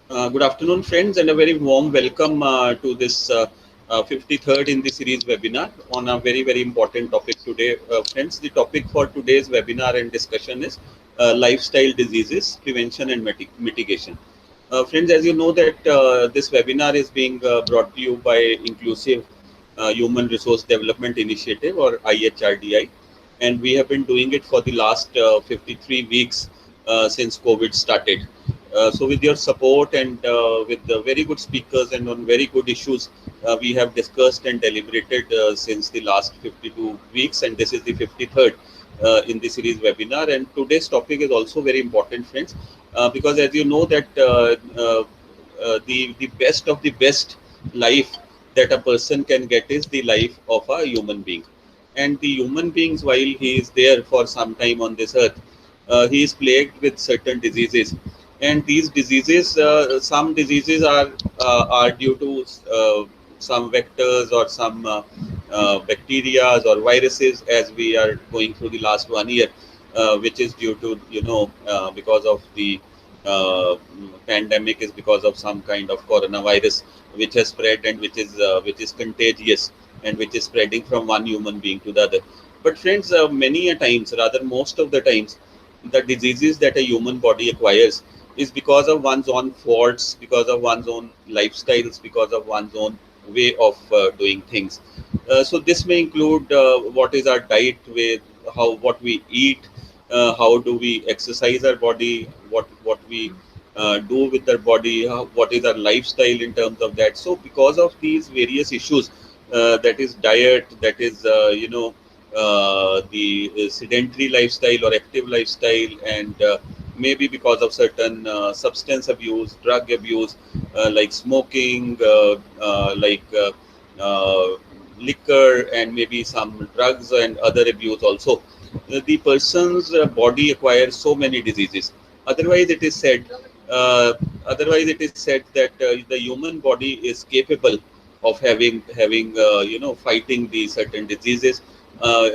Good afternoon, friends, and a very warm welcome to this 53rd in the series webinar on a very, very important topic today. Friends, the topic for today's webinar and discussion is lifestyle diseases, prevention and mitigation. Friends, as you know that this webinar is being brought to you by Inclusive Human Resource Development Initiative or IHRDI, and we have been doing it for the last 53 weeks since COVID started. So with your support and with the very good speakers and on very good issues, we have discussed and deliberated since the last 52 weeks, and this is the 53rd in the series webinar. And today's topic is also very important, friends, because as you know that the best of the best life that a person can get is the life of a human being. And the human beings, while he is there for some time on this earth, he is plagued with certain diseases, and these diseases, some diseases are due to some vectors or some bacteria or viruses, as we are going through the last 1 year, which is due to because of the pandemic, is because of some kind of coronavirus which has spread and which is contagious and which is spreading from one human being to the other. But friends, many a times, rather most of the times, the diseases that a human body acquires is because of one's own faults, because of one's own lifestyles, because of one's own way of doing things. So this may include what is our diet, with how what we eat, how do we exercise our body, what we do with our body, what is our lifestyle in terms of that. So because of these various issues, that is diet, that is the sedentary lifestyle or active lifestyle, and maybe because of certain substance abuse, drug abuse, like smoking, uh, liquor, and maybe some drugs and other abuse also, the person's body acquires so many diseases. Otherwise, it is said, uh, otherwise it is said that the human body is capable of having fighting the certain diseases uh,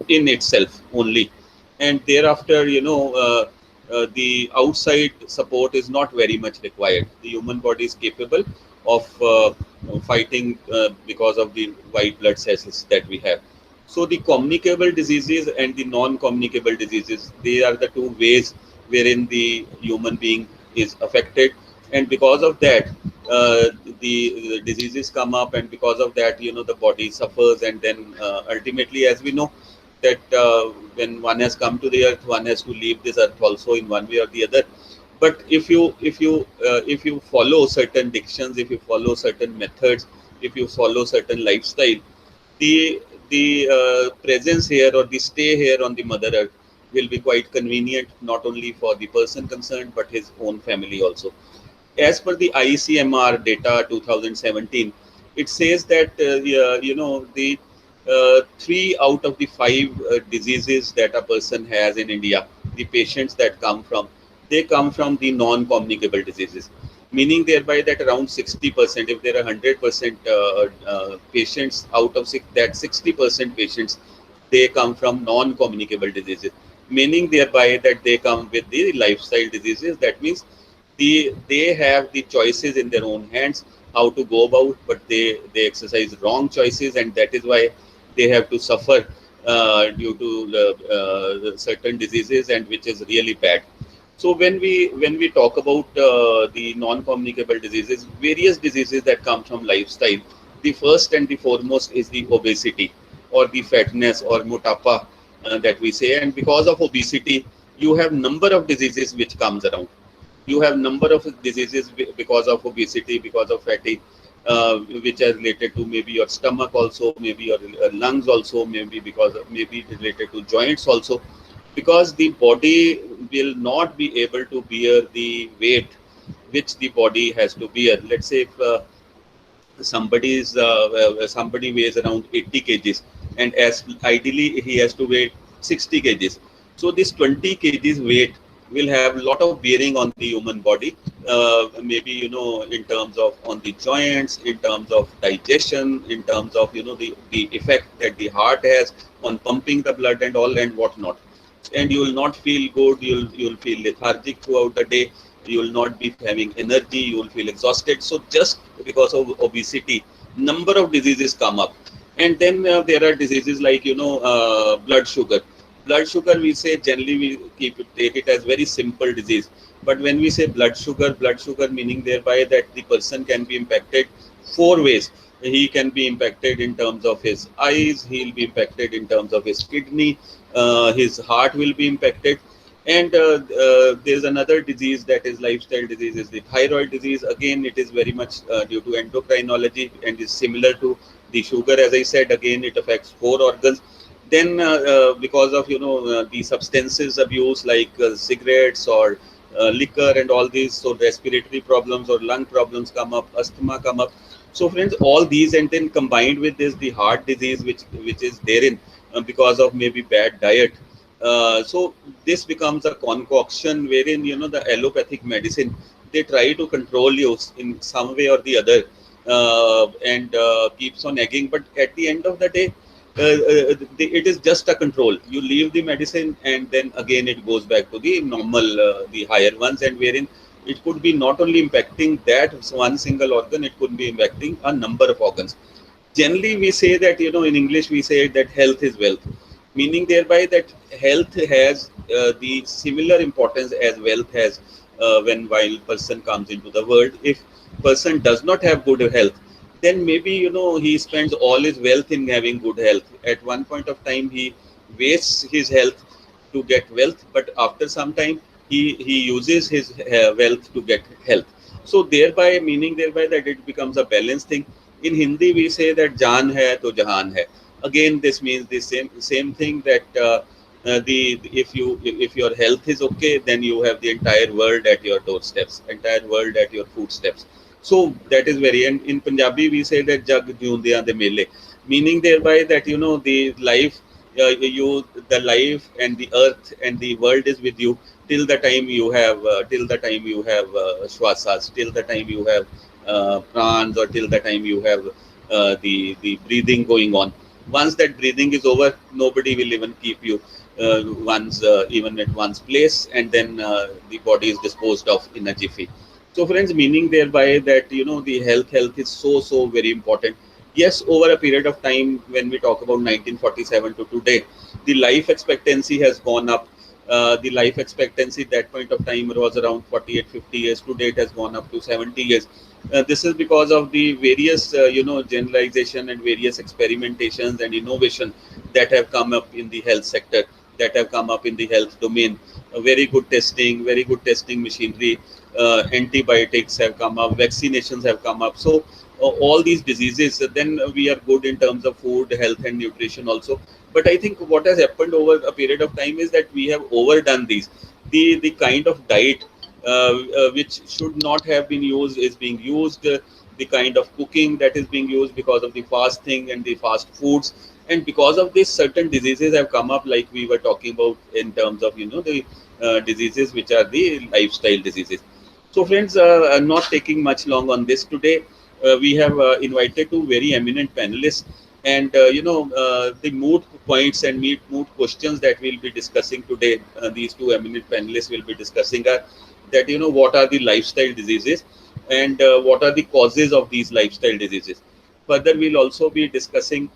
in itself only, and thereafter the outside support is not very much required. The human body is capable of fighting because of the white blood cells that we have. So the communicable diseases and the non-communicable diseases, they are the two ways wherein the human being is affected, and because of that, the diseases come up, and because of that, the body suffers, and then ultimately, as we know, that when one has come to the earth, one has to leave this earth also in one way or the other. But if you follow certain dictions, if you follow certain methods, if you follow certain lifestyle, the presence here or the stay here on the mother earth will be quite convenient, not only for the person concerned but his own family also. As per the ICMR data 2017, it says that the 3 out of the 5 diseases that a person has in India, the patients that come from, they come from the non-communicable diseases, meaning thereby that around 60%, if there are 100% patients, out of that 60% patients, they come from non-communicable diseases, meaning thereby that they come with the lifestyle diseases. That means they have the choices in their own hands how to go about, but they exercise wrong choices, and that is why they have to suffer due to certain diseases, and which is really bad. So when we talk about the non-communicable diseases, various diseases that come from lifestyle, the first and the foremost is the obesity or the fatness or motapa that we say. And because of obesity, you have number of diseases which comes around. You have number of diseases because of obesity, because of fatty, which are related to maybe your stomach also, maybe your lungs also, maybe maybe related to joints also, because the body will not be able to bear the weight which the body has to bear. Let's say if somebody weighs around 80 kgs, and as ideally he has to weigh 60 kgs. So this 20 kgs weight will have a lot of bearing on the human body, maybe in terms of on the joints, in terms of digestion, in terms of the effect that the heart has on pumping the blood and all and whatnot. And you will not feel good, you'll feel lethargic throughout the day, you will not be having energy, you will feel exhausted. So just because of obesity, number of diseases come up. And then there are diseases like, blood sugar. Blood sugar, we say generally we take it as very simple disease. But when we say blood sugar meaning thereby that the person can be impacted four ways. He can be impacted in terms of his eyes, he'll be impacted in terms of his kidney, his heart will be impacted. And there's another disease that is lifestyle disease, is the thyroid disease. Again, it is very much due to endocrinology and is similar to the sugar. As I said, again, it affects four organs. Then, because of the substances abuse like cigarettes or liquor and all these, so respiratory problems or lung problems come up, asthma come up. So, friends, all these, and then combined with this, the heart disease, which is therein because of maybe bad diet. So this becomes a concoction wherein the allopathic medicine, they try to control you in some way or the other, and keeps on egging. But at the end of the day, it is just a control. You leave the medicine, and then again it goes back to the normal, the higher ones, and wherein it could be not only impacting that one single organ, it could be impacting a number of organs. Generally, we say that in English we say that health is wealth, meaning thereby that health has the similar importance as wealth has when while person comes into the world. If person does not have good health, then maybe he spends all his wealth in having good health. At one point of time he wastes his health to get wealth, but after some time he uses his wealth to get health. So thereby, meaning thereby that it becomes a balanced thing. In Hindi we say that jaan hai to jahan hai. Again, this means the same thing, that the if your health is okay, then you have the entire world at your doorsteps, entire world at your footsteps. So that is very, and in Punjabi we say that jag jiundiyan de mele, meaning thereby that the life, you the life and the earth and the world is with you till the time you have shwasas, till the time you have prans, or till the time you have the breathing going on. Once that breathing is over, nobody will even keep you even at one's place, and then the body is disposed of in a jiffy. So, friends, meaning thereby that the health is so very important. Yes, over a period of time, when we talk about 1947 to today, the life expectancy has gone up. The life expectancy at that point of time was around 48-50 years. Today it has gone up to 70 years. This is because of the various generalization and various experimentations and innovation that have come up in the health sector, that have come up in the health domain. Very good testing machinery, antibiotics have come up, vaccinations have come up. So all these diseases, then we are good in terms of food, health and nutrition also. But I think what has happened over a period of time is that we have overdone these. The kind of diet which should not have been used is being used. The kind of cooking that is being used because of the fasting and the fast foods, and because of this, certain diseases have come up, like we were talking about in terms of the diseases which are the lifestyle diseases. So, friends, I'm not taking much long on this today. We have invited two very eminent panelists, and the moot points and moot questions that we'll be discussing today. These two eminent panelists will be discussing are that what are the lifestyle diseases, and what are the causes of these lifestyle diseases. Further, we'll also be discussing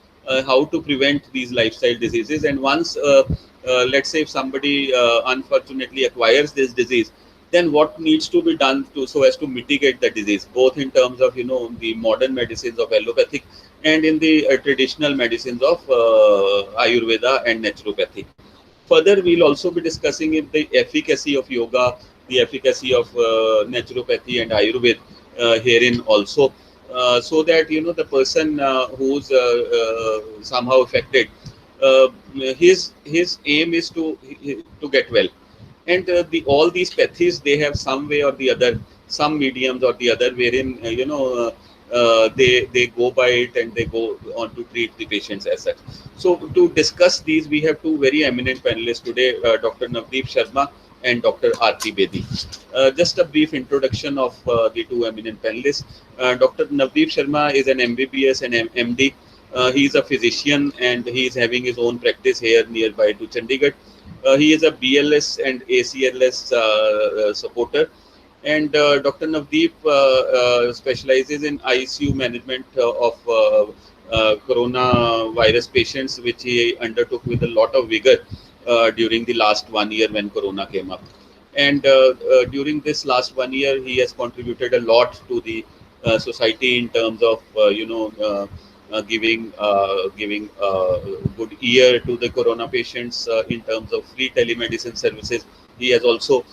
how to prevent these lifestyle diseases. And once, let's say, if somebody unfortunately acquires this disease, then what needs to be done to so as to mitigate the disease, both in terms of the modern medicines of allopathic and in the traditional medicines of Ayurveda and naturopathy. Further, we'll also be discussing the efficacy of yoga, the efficacy of naturopathy and Ayurveda herein also, so that the person who's somehow affected, uh, his aim is to get well. And the all these pathies, they have some way or the other, some mediums or the other, wherein they go by it and they go on to treat the patients as such. So to discuss these, we have two very eminent panelists today, Dr. Navdeep Sharma and Dr. Aarti Bedi. Just a brief introduction of the two eminent panelists. Dr. Navdeep Sharma is an MBBS and MD. He is a physician and he is having his own practice here nearby to Chandigarh. He is a BLS and ACLS supporter. And Dr. Navdeep specializes in ICU management of coronavirus patients, which he undertook with a lot of vigor during the last 1 year when corona came up. And during this last 1 year, he has contributed a lot to the society in terms of giving good ear to the corona patients in terms of free telemedicine services. He has also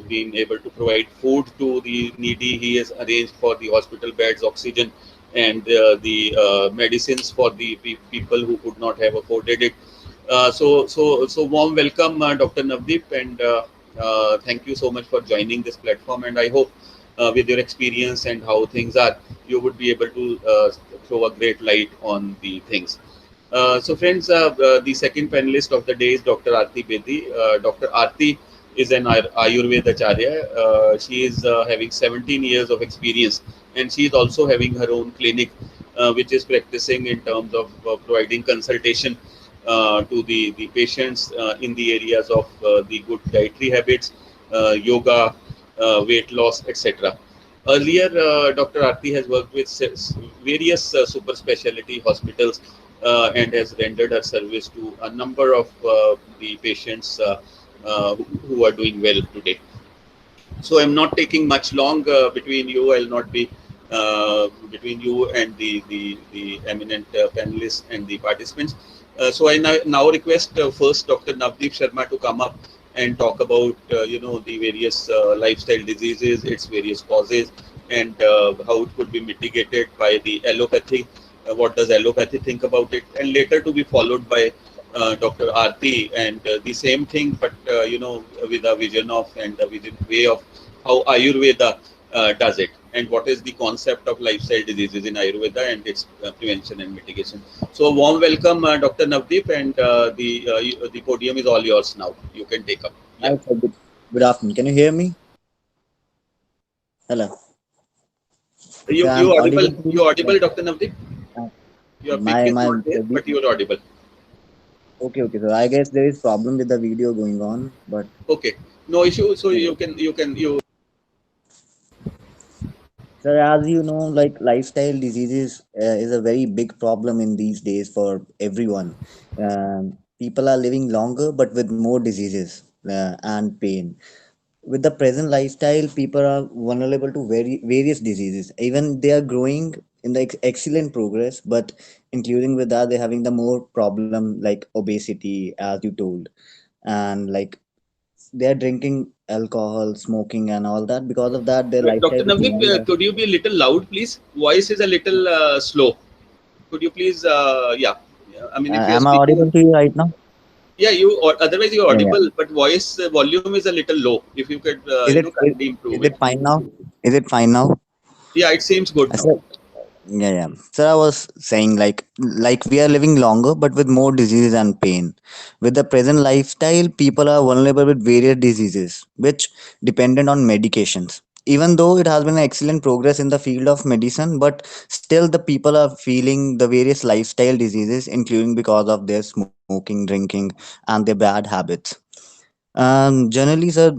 been able to provide food to the needy. He has arranged for the hospital beds, oxygen, and the medicines for the people who could not have afforded it. So warm welcome, Dr. Navdeep, and thank you so much for joining this platform. And I hope, with your experience and how things are, you would be able to throw a great light on the things. So, friends, the second panelist of the day is Dr. Aarti Bedi. Dr. Aarti is an Ayurveda Acharya. She is having 17 years of experience, and she is also having her own clinic, which is practicing in terms of providing consultation to the patients in the areas of the good dietary habits, yoga, weight loss, etc. Earlier, Dr. Aarti has worked with various super specialty hospitals and has rendered her service to a number of the patients who are doing well today. So I'm not taking much long between you. I'll not be between you and the eminent panelists and the participants. So I now request first Dr. Navdeep Sharma to come up and talk about the various lifestyle diseases, its various causes, and how it could be mitigated by the allopathy. What does allopathy think about it? And later to be followed by Dr. Aarti, and the same thing, but with a vision of and a vision way of how Ayurveda does it, and what is the concept of lifestyle diseases in Ayurveda and its prevention and mitigation. So, warm welcome, Dr. Navdeep, and the podium is all yours now. You can take up. Yeah, Hi, sir. Good afternoon. Can you hear me? Hello. you So you I'm audible. audible to You you? audible, Dr. Navdeep. Uh, Your PK my is my not there, but you are audible. okay, okay. So I guess there is problem with the video going on, but Okay, no issue. So okay. you. So as you know, like lifestyle diseases is a very big problem in these days for everyone. People are living longer, but with more diseases and pain. With the present lifestyle, people are vulnerable to various diseases. Even they are growing in the excellent progress, but including with that, they're having the more problem like obesity, as you told, and like they're drinking alcohol, smoking, and all that. Because of that, their Dr. lifestyle is Navdeep, no longer. could you be a little loud, please? Voice is a little slow. Could you please, yeah. I mean, if you are Am I speaking, audible to you right now? yeah, you or otherwise you're Yeah, yeah. audible, but voice volume is a little low. If you could, Is it kindly improve is it. it fine now? Is it fine now? Yeah, it seems good I now. said, yeah, yeah. So I was saying like we are living longer but with more diseases and pain. With the present lifestyle, people are vulnerable with various diseases, which dependent on medications. Even though it has been excellent progress in the field of medicine, but still the people are feeling the various lifestyle diseases, including because of their smoking, drinking, and their bad habits. Generally, sir,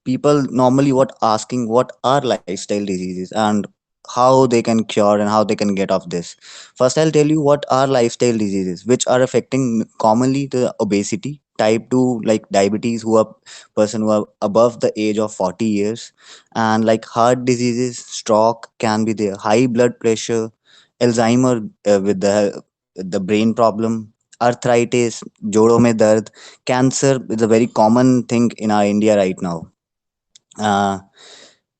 people normally what asking what are lifestyle diseases and how they can cure and how they can get off this. First, I'll tell you what are lifestyle diseases, which are affecting commonly the obesity, type 2, like diabetes, who are person who are above the age of 40 years, and like heart diseases, stroke can be there, high blood pressure, Alzheimer with the brain problem, arthritis, जोड़ों में दर्द, cancer is a very common thing in our India right now. Uh,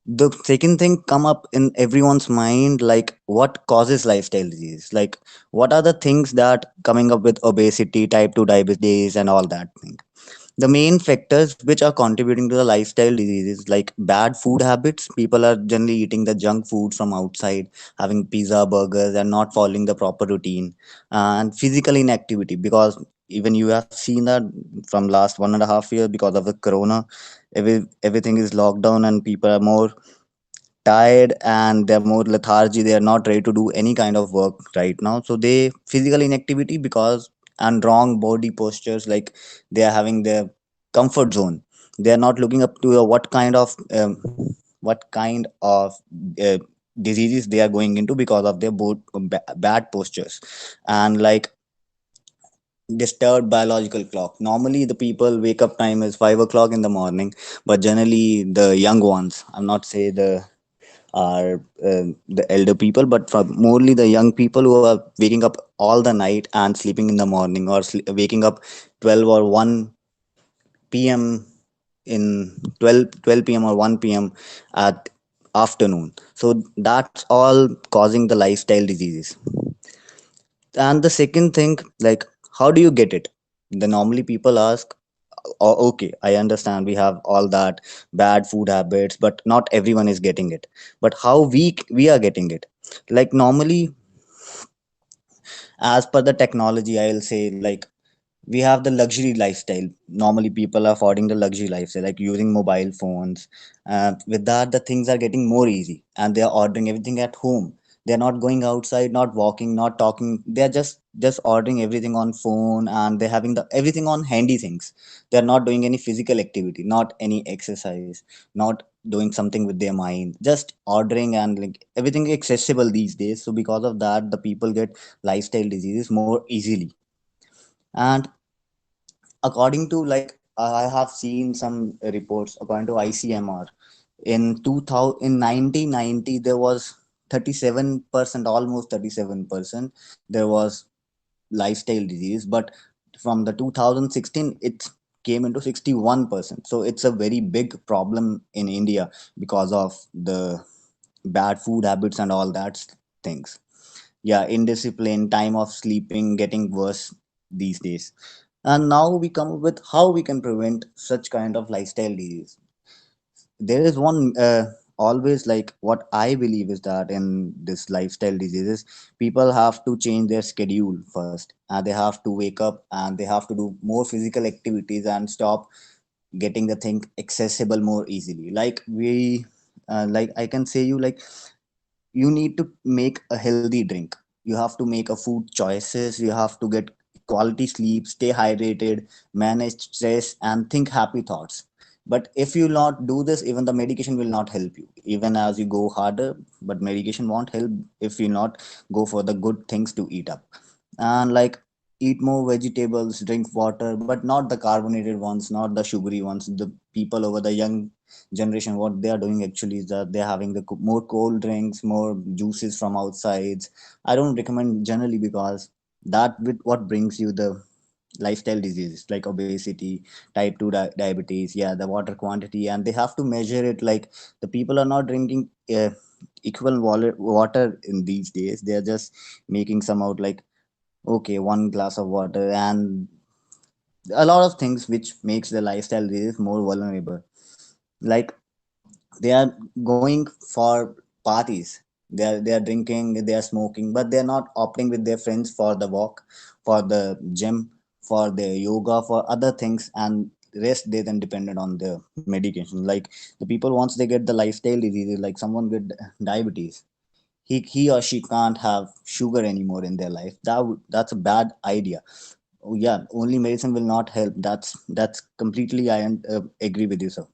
the second thing come up in everyone's mind, like what causes lifestyle disease? Like what are the things that coming up with obesity, type 2 diabetes, and all that thing? The main factors which are contributing to the lifestyle diseases like bad food habits. People are generally eating the junk food from outside, having pizza, burgers, and not following the proper routine. And physical inactivity, because even you have seen that from last 1.5 years, because of the corona, everything is locked down and people are more tired and they're more lethargy. They are not ready to do any kind of work right now, so they physical inactivity because and wrong body postures, like they are having their comfort zone. They are not looking up to what kind of uh, diseases they are going into because of their bad postures, and like disturbed biological clock. Normally, the people wake up time is 5 o'clock in the morning, but generally the young ones, I'm not say the elder people, but for morely the young people who are waking up all the night and sleeping in the morning, or waking up 12 or 1 p.m. in 12 p.m. or 1 p.m. at afternoon. So that's all causing the lifestyle diseases. And the second thing, like, how do you get it? The normally people ask, oh, okay, I understand we have all that bad food habits, but not everyone is getting it. But how we are getting it? Like normally, as per the technology, I'll say, like, we have the luxury lifestyle. Normally people are affording the luxury lifestyle, like using mobile phones. With that, the things are getting more easy, and they are ordering everything at home. They're not going outside, not walking, not talking. They're just ordering everything on phone, and they're having the everything on handy things. They're not doing any physical activity, not any exercise, not doing something with their mind, just ordering, and like everything accessible these days. So because of that, the people get lifestyle diseases more easily. And according to, like, I have seen some reports according to ICMR. In 2000, in 1990, there was 37%, almost 37% there was lifestyle disease. But from the 2016 it came into 61%. So it's a very big problem in India because of the bad food habits and all that things. Yeah, indiscipline, time of sleeping getting worse these days. And now we come up with how we can prevent such kind of lifestyle disease. There is one always, like, what I believe is that in this lifestyle diseases, people have to change their schedule first, and they have to wake up and they have to do more physical activities and stop getting the thing accessible more easily. Like we like I can say you, like, you need to make a healthy drink, you have to make a food choices, you have to get quality sleep, stay hydrated, manage stress, and think happy thoughts. But if you not do this, even the medication will not help you, even as you go harder. But medication won't help if you not go for the good things to eat up. And like, eat more vegetables, drink water, but not the carbonated ones, not the sugary ones. The people over the young generation, what they are doing actually is that they're having the more cold drinks, more juices from outsides. I don't recommend generally, because that with what brings you the lifestyle diseases like obesity, type 2 diabetes, yeah, the water quantity. And they have to measure it. Like, the people are not drinking equal water in these days. They are just making some out, like, okay, 1 glass of water, and a lot of things which makes the lifestyle disease more vulnerable. Like, they are going for parties, they are drinking, they are smoking, but they are not opting with their friends for the walk, for the gym, for the yoga, for other things, and rest they then depended on the medication. Like, the people, once they get the lifestyle diseases, like someone with diabetes, he or she can't have sugar anymore in their life. That's a bad idea. Oh, yeah, only medicine will not help. That's completely, I agree with you, sir.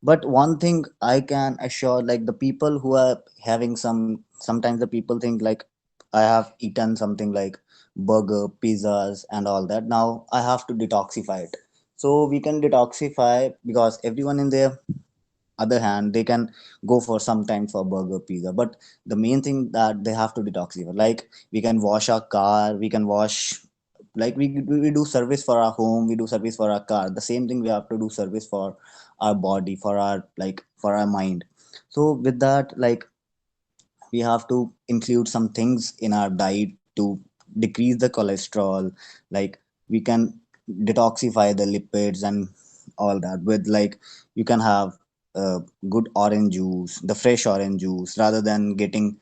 But one thing I can assure, like, the people who are having sometimes the people think like, I have eaten something like burger, pizzas, and all that. Now I have to detoxify it. So we can detoxify, because everyone in their other hand, they can go for some time for burger, pizza. But the main thing that they have to detoxify, like, we can wash our car, we can wash, like, we do service for our home, we do service for our car. The same thing we have to do service for our body, for our, like, for our mind. So with that, like, we have to include some things in our diet to decrease the cholesterol. Like, we can detoxify the lipids and all that with, like, you can have good orange juice, the fresh orange juice, rather than getting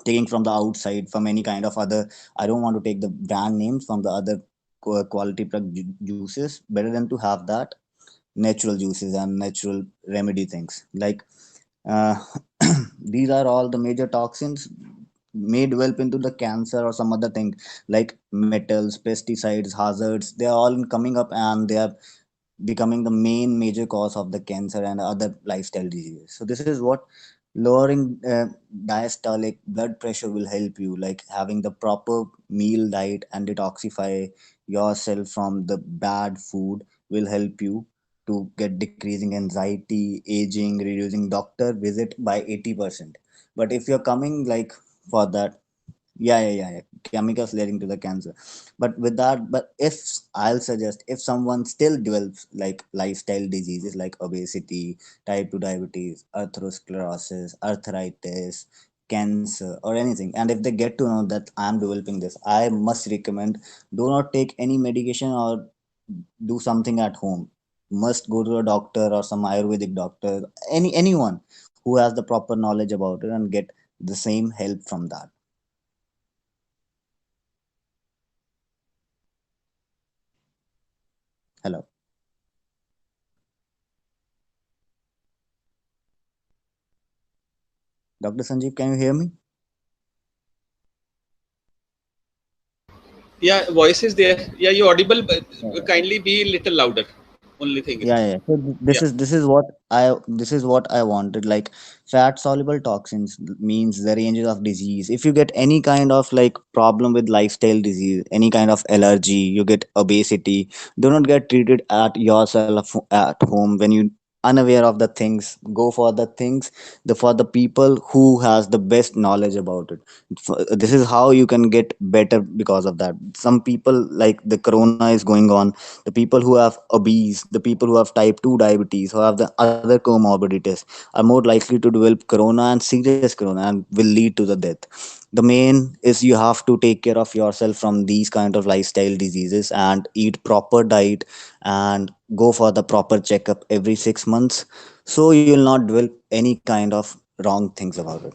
taking from the outside from any kind of other. I don't want to take the brand names from the other quality product juices. Better than to have that natural juices and natural remedy things. Like, uh, these are all the major toxins. may develop into the cancer or some other thing like metals, pesticides, hazards. They are all coming up and they are becoming the main major cause of the cancer and other lifestyle diseases. So this is what lowering diastolic blood pressure will help you, like having the proper meal diet and detoxify yourself from the bad food will help you to get decreasing anxiety, aging, reducing doctor visit by 80%. But if you're coming like for that, yeah, chemicals leading to the cancer. But with that, but if I'll suggest, if someone still develops like lifestyle diseases like obesity, type 2 diabetes, atherosclerosis, arthritis, cancer or anything, and if they get to know that I'm developing this, I must recommend, do not take any medication or do something at home. Must go to a doctor or some ayurvedic doctor, anyone who has the proper knowledge about it and get the same help from that. Hello, Dr. Sanjeev, can you hear me? Yeah, voice is there. Yeah, you audible, but Yeah, kindly be a little louder. Only thing is, yeah. So yeah. this is what I wanted. Like fat soluble toxins means the ranges of disease. If you get any kind of like problem with lifestyle disease, any kind of allergy, you get obesity, do not get treated at yourself at home when you unaware of the things. Go for the things, for the people who has the best knowledge about it. This is how you can get better because of that. Some people, like the corona is going on, the people who have obese, the people who have type 2 diabetes, who have the other comorbidities are more likely to develop corona and serious corona and will lead to the death. The main is you have to take care of yourself from these kind of lifestyle diseases and eat proper diet and go for the proper checkup every 6 months, so you will not develop any kind of wrong things about it.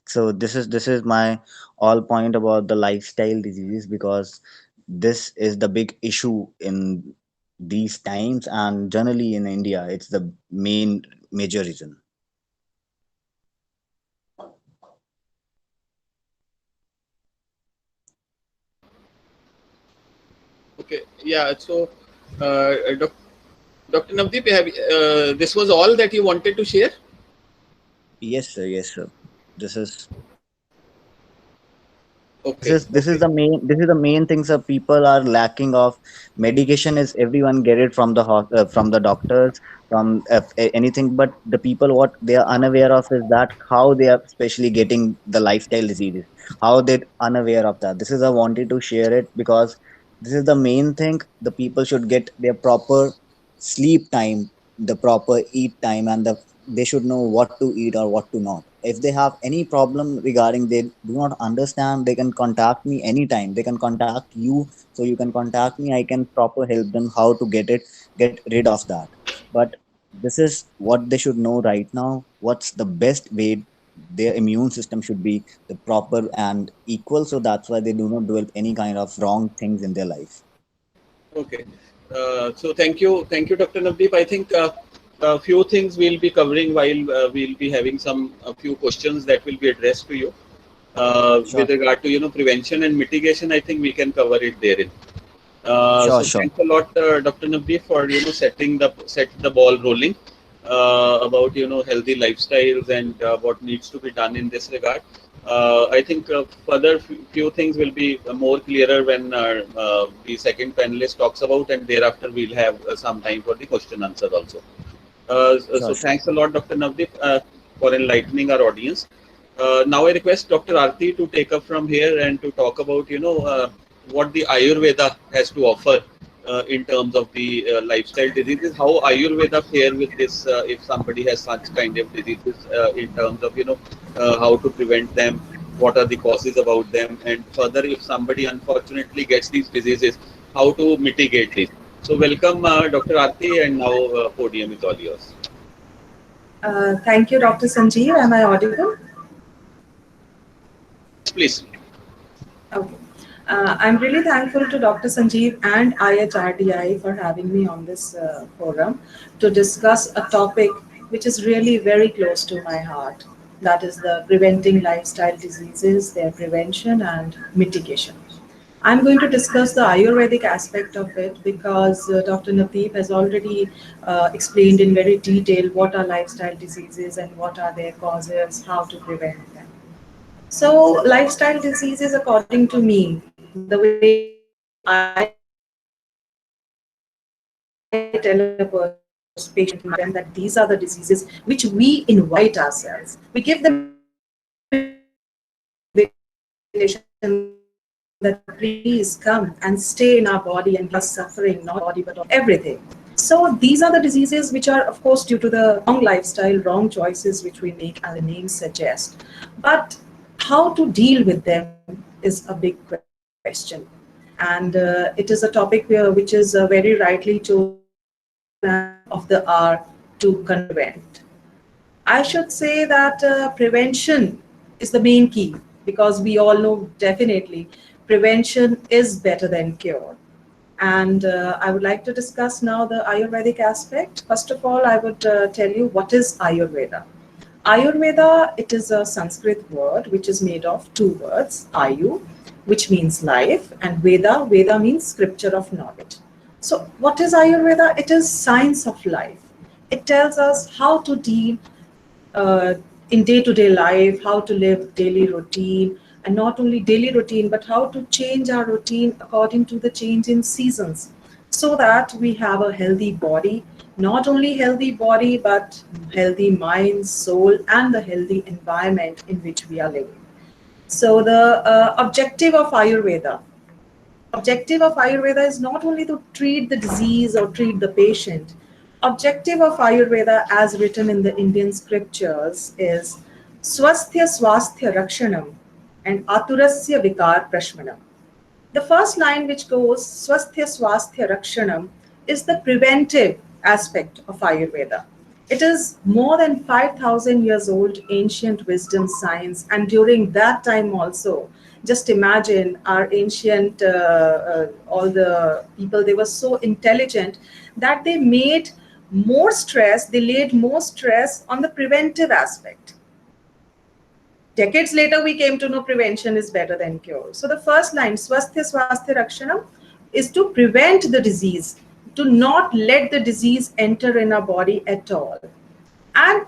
So this is my all point about the lifestyle diseases, because this is the big issue in these times, and generally in India it's the main major reason. Okay. Yeah. So, Dr. Navdeep, this was all that you wanted to share? Yes, sir. This is this Okay. is this is Okay. the main this is the main things that people are lacking of. Medication is everyone get it from the from the doctors, from anything, but the people what they are unaware of is that how they are especially getting the lifestyle diseases, how they unaware of that. This is I wanted to share it because this is the main thing. The people should get their proper sleep time, the proper eat time, and they should know what to eat or what to not. If they have any problem regarding they do not understand, they can contact me anytime. They can contact you, so you can contact me. I can proper help them how to get rid of that. But this is what they should know right now. What's the best way their immune system should be the proper and equal, so that's why they do not develop any kind of wrong things in their life. Okay. So thank you, Dr. Navdeep. I think a few things we'll be covering while we'll be having a few questions that will be addressed to you. With Sure, regard to prevention and mitigation, I think we can cover it therein. sure, So sure. thanks a lot, Dr. Nabdi, for set the ball rolling about healthy lifestyles and what needs to be done in this regard. I think further few things will be more clearer when the second panelist talks about, and thereafter we'll have some time for the question answer also. So Sure, sure. thanks a lot, Dr. Navdeep, for enlightening our audience. Now I request Dr. Arti to take up from here and to talk about what the Ayurveda has to offer in terms of the lifestyle diseases. How Ayurveda fare with this if somebody has such kind of diseases in terms of how to prevent them, what are the causes about them, and further if somebody unfortunately gets these diseases, how to mitigate this. So welcome, Dr. Arti, and now podium is all yours. Thank you, Dr. Sanjeev. Am I audible? Yes, please. Okay. I'm really thankful to Dr. Sanjeev and IHRDI for having me on this forum to discuss a topic which is really very close to my heart. That is the preventing lifestyle diseases, their prevention and mitigation. I'm going to discuss the Ayurvedic aspect of it because Dr. Nadeep has already explained in very detail what are lifestyle diseases and what are their causes, how to prevent them. So, lifestyle diseases, according to me, the way I tell a patient them that these are the diseases which we invite ourselves. We give them invitation that please come and stay in our body and give us suffering, not only in our body but of everything. So, these are the diseases which are, of course, due to the wrong lifestyle, wrong choices which we make, as the name suggests. But how to deal with them is a big question. And it is a topic which is very rightly chosen as the order of the hour to control and of the hour to prevent. I should say that prevention is the main key because we all know definitely prevention is better than cure. And I would like to discuss now the Ayurvedic aspect. First of all, I would tell you what is Ayurveda. Ayurveda, it is a Sanskrit word which is made of two words, Ayu, which means life, and Veda, Veda means scripture of knowledge. So, what is Ayurveda? It is science of life. It tells us how to deal uh, in day-to-day life, how to live daily routine, and not only daily routine, but how to change our routine according to the change in seasons, so that we have a healthy body, not only healthy body, but healthy mind, soul, and the healthy environment in which we are living. So the objective of Ayurveda is not only to treat the disease or treat the patient. Objective of Ayurveda, as written in the Indian scriptures, is Swasthya Swasthya Rakshanam and Aturasya Vikar Prashmanam. The first line, which goes Swasthya Swasthya Rakshanam, is the preventive aspect of Ayurveda. It is more than 5,000 years old ancient wisdom science, and during that time also, just imagine our ancient, all the people, they were so intelligent that they laid more stress on the preventive aspect. Decades later, we came to know prevention is better than cure. So the first line, Swasthya Swasthya Rakshanam, is to prevent the disease, to not let the disease enter in our body at all. And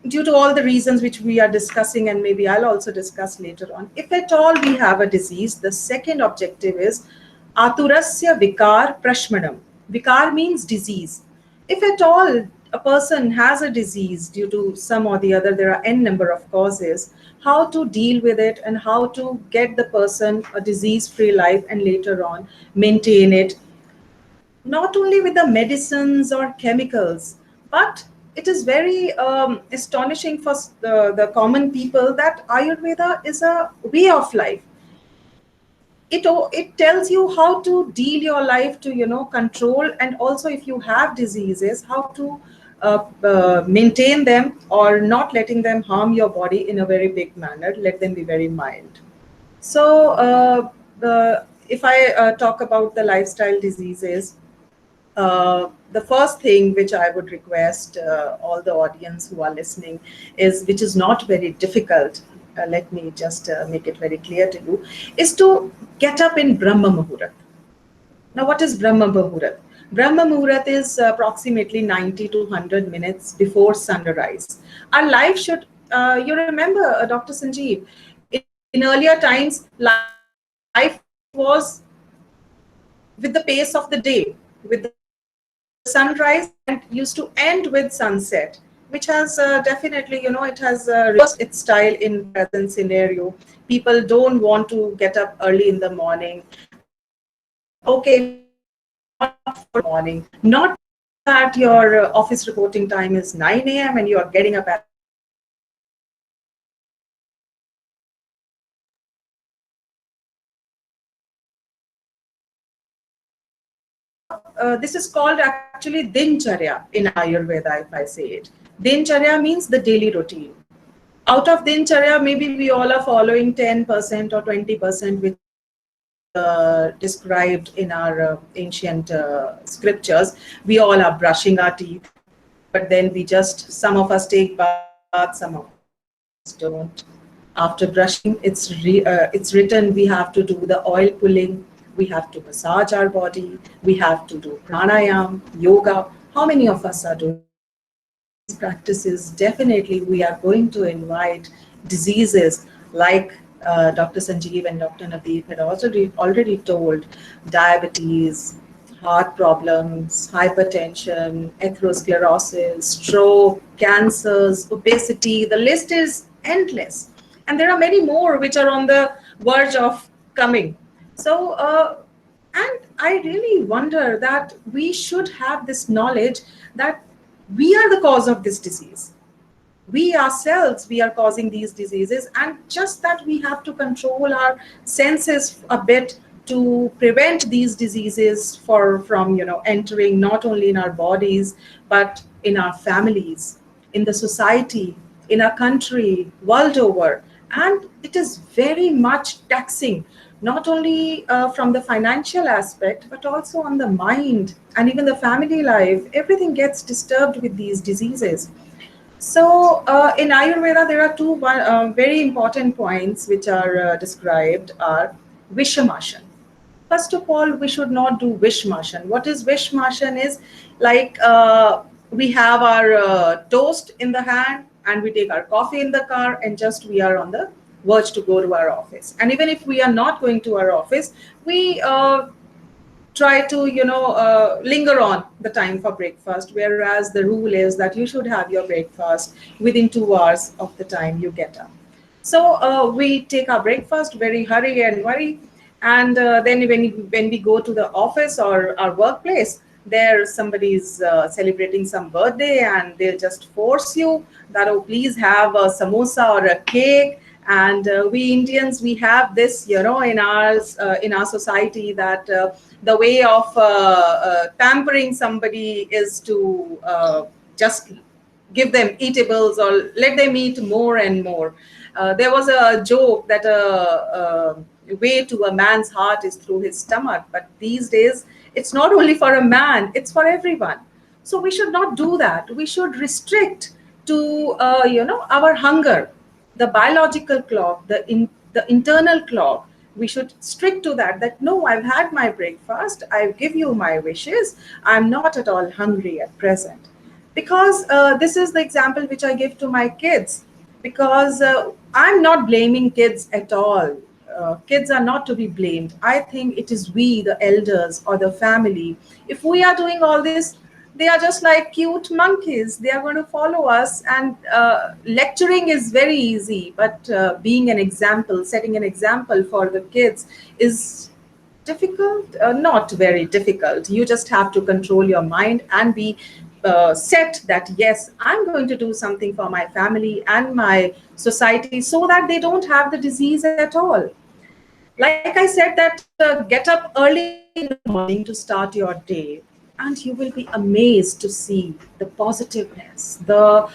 due to all the reasons which we are discussing, and maybe I'll also discuss later on, if at all we have a disease, the second objective is Aturasya Vikar Prashmanam. Vikar means disease. If at all a person has a disease due to some or the other, there are n number of causes, how to deal with it and how to get the person a disease free life and later on maintain it, not only with the medicines or chemicals, but it is very astonishing for the common people that Ayurveda is a way of life. It tells you how to deal your life to control, and also if you have diseases, how to maintain them or not letting them harm your body in a very big manner, let them be very mild. So if I talk about the lifestyle diseases, the first thing which I would request all the audience who are listening is, which is not very difficult, let me just make it very clear to you, is to get up in Brahma Muhurat. Now, what is Brahma Muhurat? Brahma Muhurat is approximately 90 to 100 minutes before sunrise. Our life should, you remember, Dr. Sanjeev, in earlier times, life was with the pace of the day, with the sunrise, and used to end with sunset, which has definitely, it has reversed its style in present scenario. People don't want to get up early in the morning. Okay, if you are getting up early in the morning, not that your office reporting time is 9 a.m. and you are getting up at 7 a.m. and you are going to the office. This is called actually Dincharya in Ayurveda, if I say it. Dincharya means the daily routine. Out of Dincharya, maybe we all are following 10% or 20%, which is the described in our ancient scriptures. We all are brushing our teeth, but then some of us take baths, some of us don't. After brushing, it's written we have to do the oil pulling, we have to massage our body, we have to do pranayam, yoga. How many of us are doing these practices? Definitely, we are going to invite diseases like Dr. Sanjeev and Dr. Nadeep had already told: diabetes, heart problems, hypertension, atherosclerosis, stroke, cancers, obesity. The list is endless. And there are many more which are on the verge of coming. So, and I really wonder that we should have this knowledge that we are the cause of this disease. We ourselves, we are causing these diseases, and just that we have to control our senses a bit to prevent these diseases from entering not only in our bodies but in our families, in the society, in our country, world over. And it is very much taxing, not only from the financial aspect but also on the mind and even the family life. Everything gets disturbed with these diseases. So in Ayurveda, there are two very important points which are described are Vishamashan. First of all, we should not do Vishmashan. What is Vishmashan is like we have our toast in the hand and we take our coffee in the car and just we are on the verge to go to our office. And even if we are not going to our office, we try to linger on the time for breakfast, whereas the rule is that you should have your breakfast within 2 hours of the time you get up. So we take our breakfast, very hurry and worry, and then when we go to the office or our workplace, there somebody is celebrating some birthday and they'll just force you that, oh, please have a samosa or a cake. And we Indians, we have this, in our society that the way of pampering somebody is to just give them eatables or let them eat more and more. There was a joke that a way to a man's heart is through his stomach, but these days it's not only for a man, it's for everyone. So we should not do that. We should restrict to our hunger, the biological clock, the internal clock. We should stick to that no, I've had my breakfast, I give you my wishes, I'm not at all hungry at present. Because this is the example which I give to my kids, because I'm not blaming kids at all. Kids are not to be blamed. I think it is we, the elders or the family. If we are doing all this, they are just like cute monkeys. They are going to follow us. And lecturing is very easy, but being an example, setting an example for the kids is difficult. Not very difficult. You just have to control your mind and be set that, yes, I'm going to do something for my family and my society so that they don't have the disease at all. Like I said, that get up early in the morning to start your day, and you will be amazed to see the positiveness, the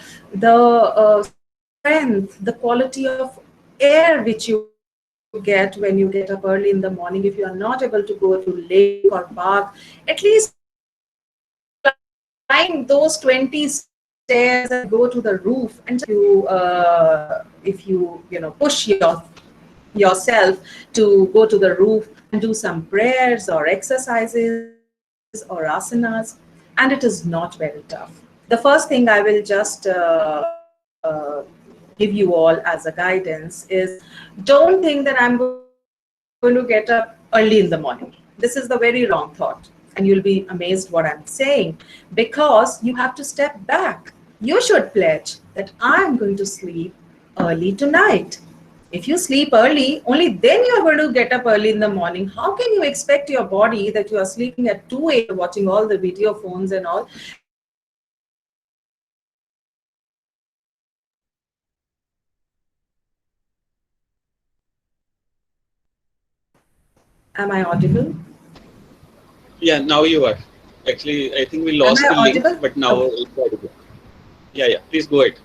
strength, the quality of air which you get when you get up early in the morning. If you are not able to go to lake or park, at least climb those 20 stairs and go to the roof. And if you push yourself to go to the roof and do some prayers or exercises or asanas, and it is not very tough. The first thing I will just give you all as a guidance is, don't think that I'm going to get up early in the morning. This is the very wrong thought, and you'll be amazed what I'm saying, because you have to step back. You should pledge that I'm going to sleep early tonight. If you sleep early, only then you're going to get up early in the morning. How can you expect your body that you are sleeping at 2 a.m. watching all the video phones and all? Am I audible? Yeah, now you are. Actually, I think we lost the link, but now it's audible. Yeah. Please go ahead.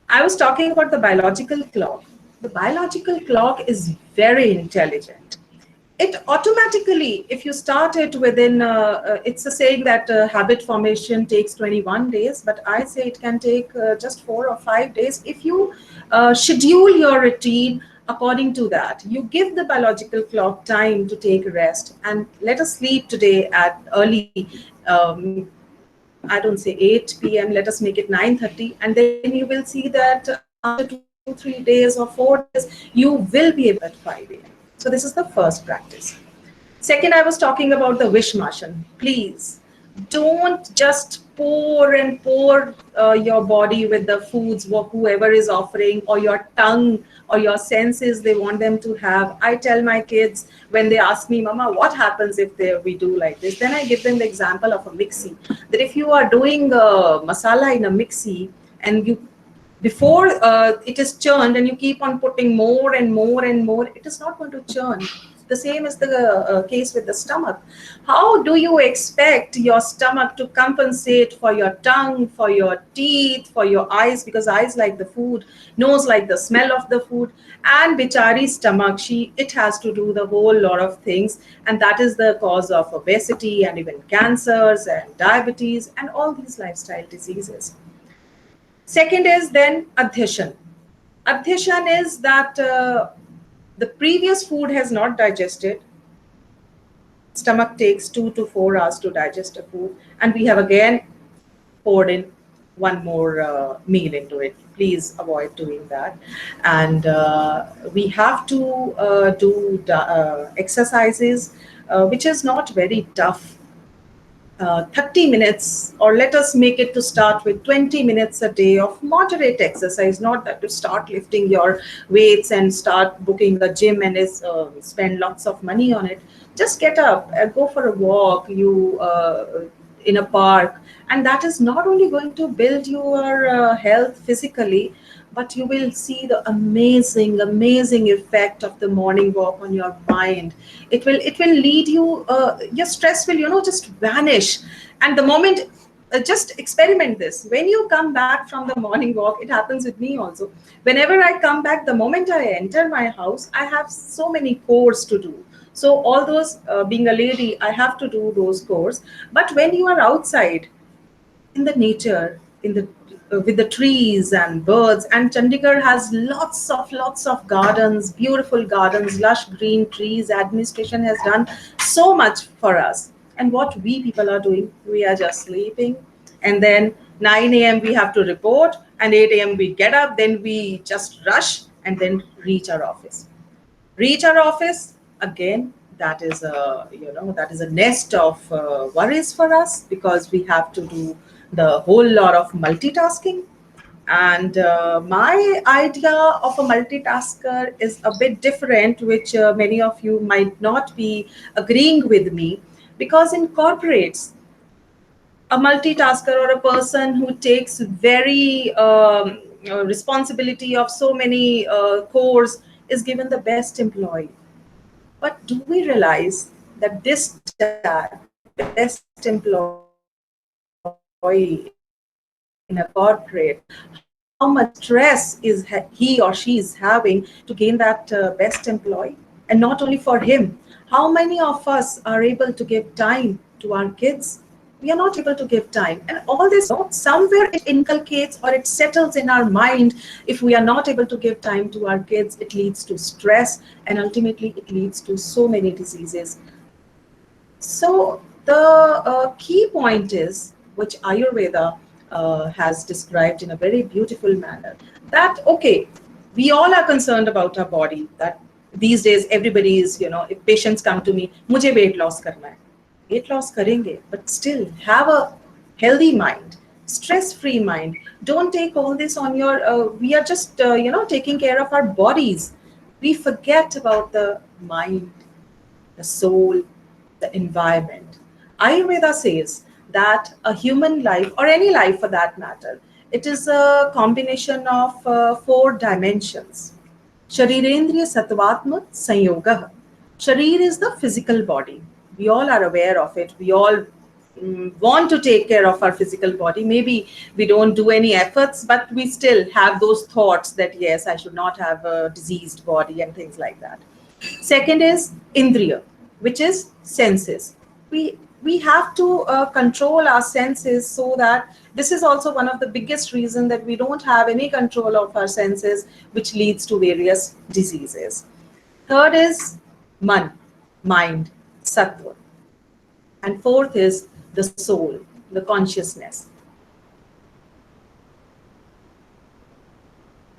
I was talking about the biological clock. The biological clock is very intelligent. It automatically, if you start it within, it's a saying that habit formation takes 21 days, but I say it can take just 4 or 5 days if you schedule your routine according to that. You give the biological clock time to take rest and let us sleep today at early. I don't say 8 p.m. Let us make it 9:30, and then you will see that after 2, 3 days or 4 days, you will be able at 5 a.m. So this is the first practice. Second, I was talking about the wish motion. Please don't just pour and pour your body with the foods whoever is offering, or your tongue or your senses they want them to have. I tell my kids when they ask me, Mama, what happens if we do like this? Then I give them the example of a mixie. That if you are doing masala in a mixie and you before it is churned and you keep on putting more and more and more, it is not going to churn. The same is the case with the stomach. How do you expect your stomach to compensate for your tongue, for your teeth, for your eyes? Because eyes like the food, nose like the smell of the food, and bichari stomach, it has to do the whole lot of things, and that is the cause of obesity and even cancers and diabetes and all these lifestyle diseases. Second is then adhesion. Adhesion is that the previous food has not digested. Stomach takes 2 to 4 hours to digest a food, and we have again poured in one more meal into it. Please avoid doing that. And we have to do exercises, which is not very tough. 30 minutes, or let us make it to start with 20 minutes a day of moderate exercise, not that to start lifting your weights and start booking a gym and spend lots of money on it. Just get up, go for a walk, in a park, and that is not only going to build your health physically, but you will see the amazing effect of the morning walk on your mind. It will lead you, your stress will just vanish. And the moment, just experiment this. When you come back from the morning walk, it happens with me also. Whenever I come back, the moment I enter my house, I have so many chores to do. So all those, being a lady, I have to do those chores. But when you are outside in the nature, in the with the trees and birds, and Chandigarh has lots of gardens, beautiful gardens, lush green trees. Administration has done so much for us. And what we people are doing, we are just sleeping, and then 9 a.m. we have to report, and 8 a.m. we get up, then we just rush and then reach our office again. That is a nest of worries for us, because we have to do the whole lot of multitasking. And my idea of a multitasker is a bit different, which many of you might not be agreeing with me, because in corporates, a multitasker or a person who takes very responsibility of so many cores is given the best employee. But do we realize that this best employee in a corporate, how much stress is he or she is having to gain that best employee? And not only for him, how many of us are able to give time to our kids? We are not able to give time. And all this, somewhere it inculcates or it settles in our mind. If we are not able to give time to our kids, it leads to stress, and ultimately it leads to so many diseases. So the key point is, which Ayurveda has described in a very beautiful manner, that okay, we all are concerned about our body. That these days everybody is, if patients come to me, मुझे weight loss करना है, weight loss करेंगे, but still have a healthy mind, stress-free mind. Don't take all this on your. We are just taking care of our bodies. We forget about the mind, the soul, the environment. Ayurveda says that a human life, or any life for that matter, it is a combination of 4 dimensions. Sharirendriya Sattvatma Sanyoga. Sharir is the physical body. We all are aware of it. We all want to take care of our physical body. Maybe we don't do any efforts, but we still have those thoughts that yes, I should not have a diseased body and things like that. Second is indriya, which is senses. We have to control our senses, so that this is also one of the biggest reason that we don't have any control of our senses, which leads to various diseases. Third is man, mind, sattva. And fourth is the soul, the consciousness,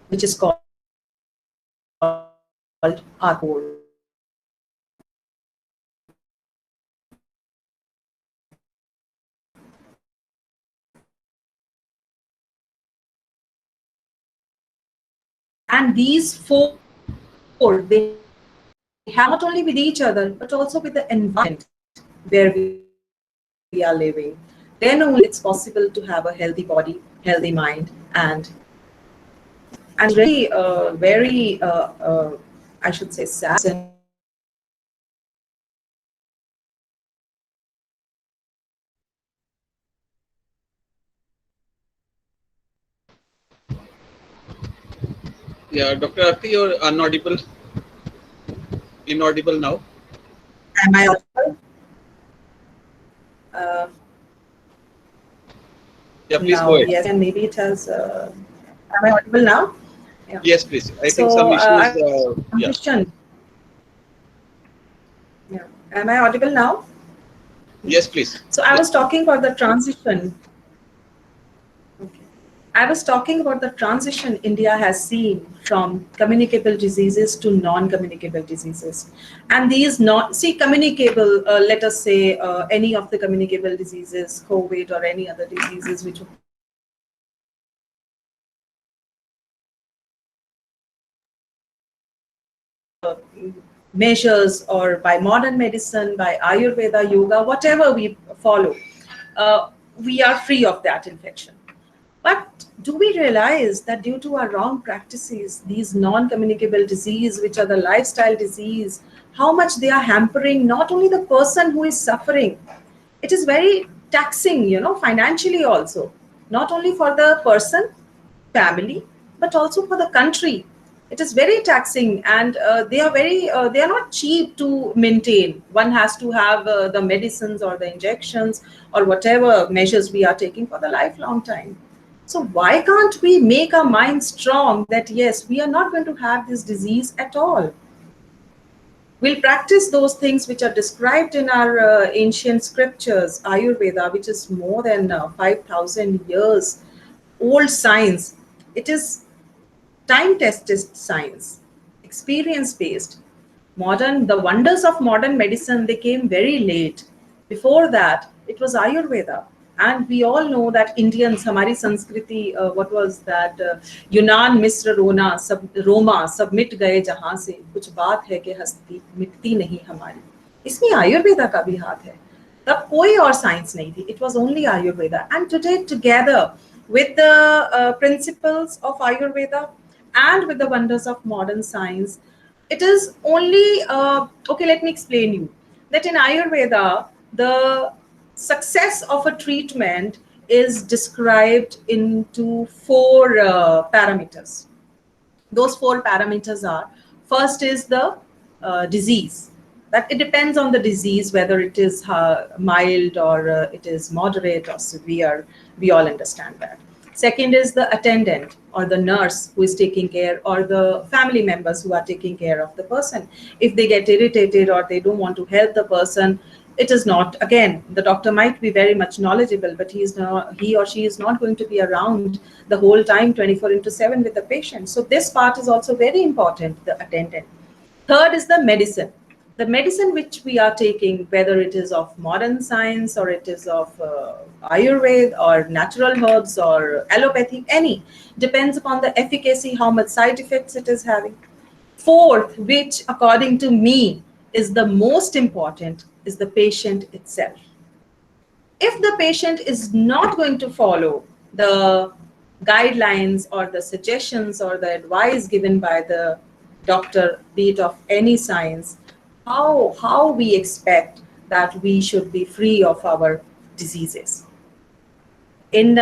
which is called our core. And these four, they have not only with each other, but also with the environment where we are living. Then only it's possible to have a healthy body, healthy mind, and it's really very, I should say, sad. Yeah, Dr. Arti, you're inaudible now. Am I audible? Uh, Yeah, please Now, go ahead. yes, and maybe it has. Am I audible now? Yeah. Yes, please. I think So, some issues. Yeah. transition. Yeah. Am I audible now? Yes, please. So I was talking about the transition. Okay. I was talking about the transition India has seen from communicable diseases to non-communicable diseases. And these not, see, communicable, let us say any of the communicable diseases, COVID or any other diseases which measures, or by modern medicine, by Ayurveda, yoga, whatever we follow, we are free of that infection. But do we realize that due to our wrong practices, these non-communicable disease, which are the lifestyle disease, how much they are hampering not only the person who is suffering, it is very taxing, financially also, not only for the person, family, but also for the country. It is very taxing, and they are not cheap to maintain. One has to have the medicines or the injections or whatever measures we are taking for the lifelong time. So why can't we make our mind strong that yes, we are not going to have this disease at all? We'll practice those things which are described in our ancient scriptures, Ayurveda, which is more than 5,000 years old science. It is time tested science, experience based. The wonders of modern medicine, they came very late. Before that, it was Ayurveda. And we all know that Indians, Hamari Sanskriti, what was that? Yunan, Misra, Roma, submit gaye jahan se, kuch baat hai ke hasti, मिटती नहीं हमारी. इसमें आयुर्वेदा का भी हाथ है. तब कोई और साइंस नहीं थी. It was only Ayurveda. And today, together with the principles of Ayurveda and with the wonders of modern science, it is only, okay, let me explain you, that in Ayurveda, the success of a treatment is described into four parameters. Those four parameters are: first is the disease, that it depends on the disease whether it is mild or it is moderate or severe. We all understand that. Second is the attendant or the nurse who is taking care, or the family members who are taking care of the person. If they get irritated or they don't want to help the person, it is not, again, the doctor might be very much knowledgeable, but he or she is not going to be around the whole time 24/7 with the patient. So this part is also very important, the attendant. Third is the medicine. The medicine which we are taking, whether it is of modern science or it is of Ayurveda or natural herbs or allopathy, any, depends upon the efficacy, how much side effects it is having. Fourth, which according to me is the most important, is the patient itself. If the patient is not going to follow the guidelines or the suggestions or the advice given by the doctor, be it of any science, how we expect that we should be free of our diseases. In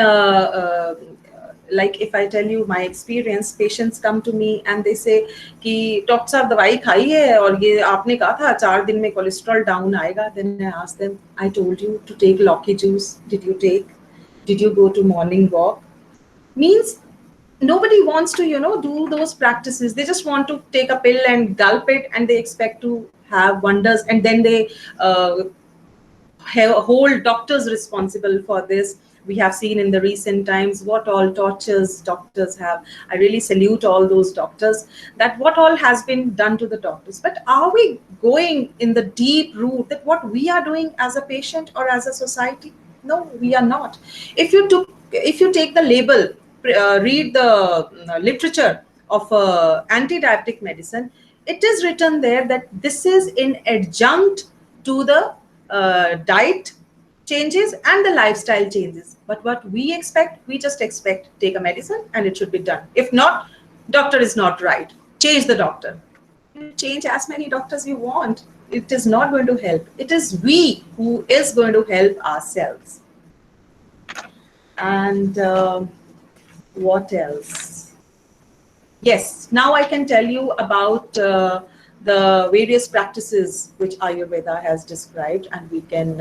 like if I tell you my experience, patients come to me and they say कि doctor साहब दवाई खाई है और ये आपने कहा था 4 दिन में कोलेस्ट्रॉल डाउन आएगा. Then I ask them, I told you to take Loki juice. Did you take? Did you go to morning walk? Means nobody wants to do those practices. They just want to take a pill and gulp it, and they expect to have wonders, and then they hold doctors responsible for this. We have seen in the recent times what all tortures doctors have. I really salute all those doctors, that what all has been done to the doctors. But are we going in the deep root that what we are doing as a patient or as a society? No, we are not. If you take the label, read the literature of anti-diabetic medicine, it is written there that this is in adjunct to the diet changes and the lifestyle changes. But what we expect, we just expect take a medicine and it should be done. If not, doctor is not right. Change the doctor. You change as many doctors you want. It is not going to help. It is we who is going to help ourselves. And what else? Yes, now I can tell you about the various practices which Ayurveda has described, and we can,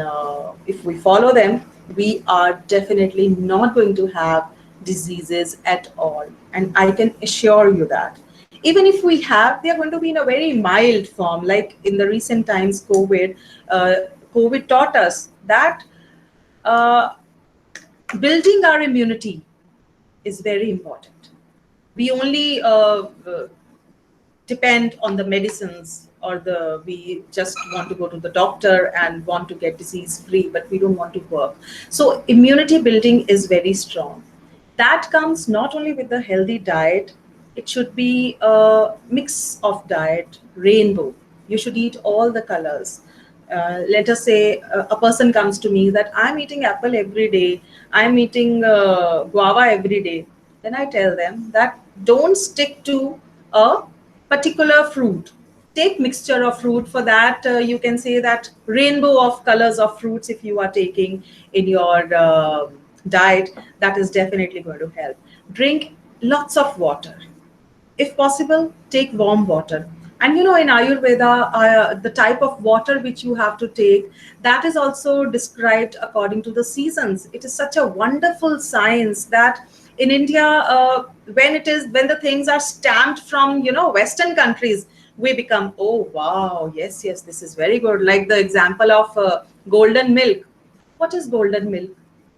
if we follow them, we are definitely not going to have diseases at all. And I can assure you that. Even if we have, they are going to be in a very mild form. Like in the recent times, COVID taught us that building our immunity is very important. We only depend on the medicines, or we just want to go to the doctor and want to get disease free, but we don't want to work. So immunity building is very strong. That comes not only with the healthy diet, it should be a mix of diet, rainbow. You should eat all the colors. Let us say a person comes to me that I'm eating apple every day, I'm eating guava every day. Then I tell them that don't stick to a particular fruit. Take mixture of fruit. For that, you can say that rainbow of colors of fruits, if you are taking in your diet, that is definitely going to help. Drink lots of water. If possible, take warm water. And in Ayurveda, the type of water which you have to take, that is also described according to the seasons. It is such a wonderful science that in India, when the things are stamped from Western countries, we become, oh wow, yes, this is very good. Like the example of golden milk. What is golden milk?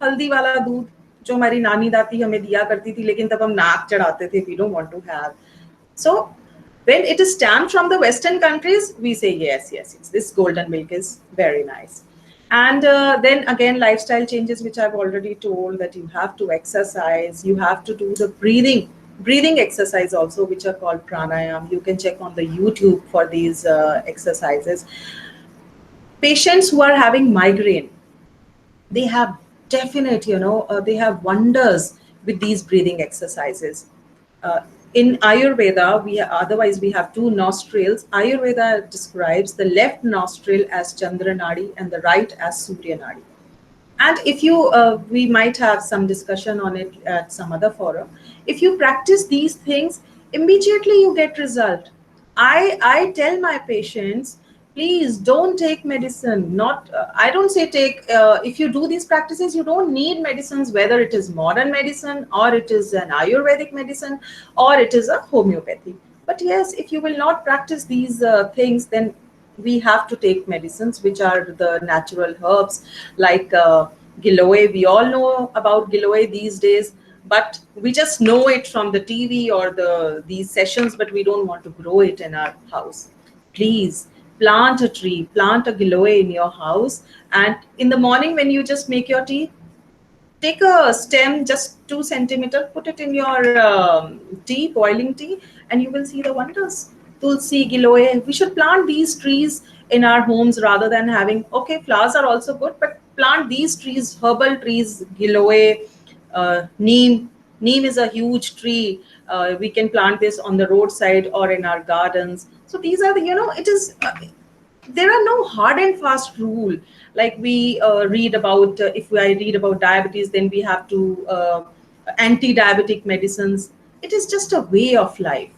हल्दी वाला दूध जो हमारी नानी दादी हमें दिया करती थी, लेकिन तब हम नाक चढ़ाते थे. We don't want to have. So when it is stamped from the Western countries, we say yes, this golden milk is very nice. And then again, lifestyle changes, which I've already told, that you have to exercise, you have to do the breathing exercise also, which are called pranayam. You can check on the YouTube for these exercises. Patients who are having migraine, they have definite, they have wonders with these breathing exercises. In Ayurveda, we have two nostrils. Ayurveda describes the left nostril as Chandra Nadi and the right as Surya Nadi. And if we might have some discussion on it at some other forum. If you practice these things, immediately you get result. I tell my patients, please don't take medicine. I don't say take. If you do these practices, you don't need medicines, whether it is modern medicine or it is an Ayurvedic medicine or it is a homeopathy. But yes, if you will not practice these things, then we have to take medicines, which are the natural herbs like giloy. We all know about giloy these days, but we just know it from the TV or these sessions, but we don't want to grow it in our house. Please plant a tree, plant a giloy in your house, and in the morning when you just make your tea, take a stem just 2 centimeters, put it in your tea, boiling tea, and you will see the wonders. Tulsi, giloy, we should plant these trees in our homes rather than having, okay, flowers are also good, but plant these trees, herbal trees, giloy, neem. Neem is a huge tree. We can plant this on the roadside or in our gardens. So these are it is there are no hard and fast rule. Like we read about, if I read about diabetes, then we have to anti-diabetic medicines. It is just a way of life.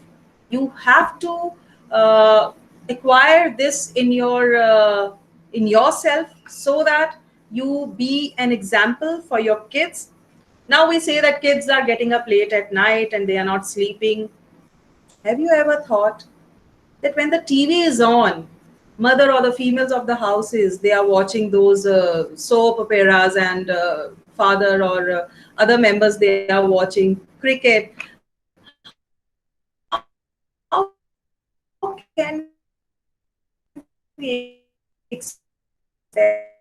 You have to uh, acquire this in yourself, so that you be an example for your kids. Now we say that kids are getting up late at night and they are not sleeping. Have you ever thought that when the TV is on, mother or the females of the houses, they are watching those soap operas, and father or other members, they are watching cricket. How can we expect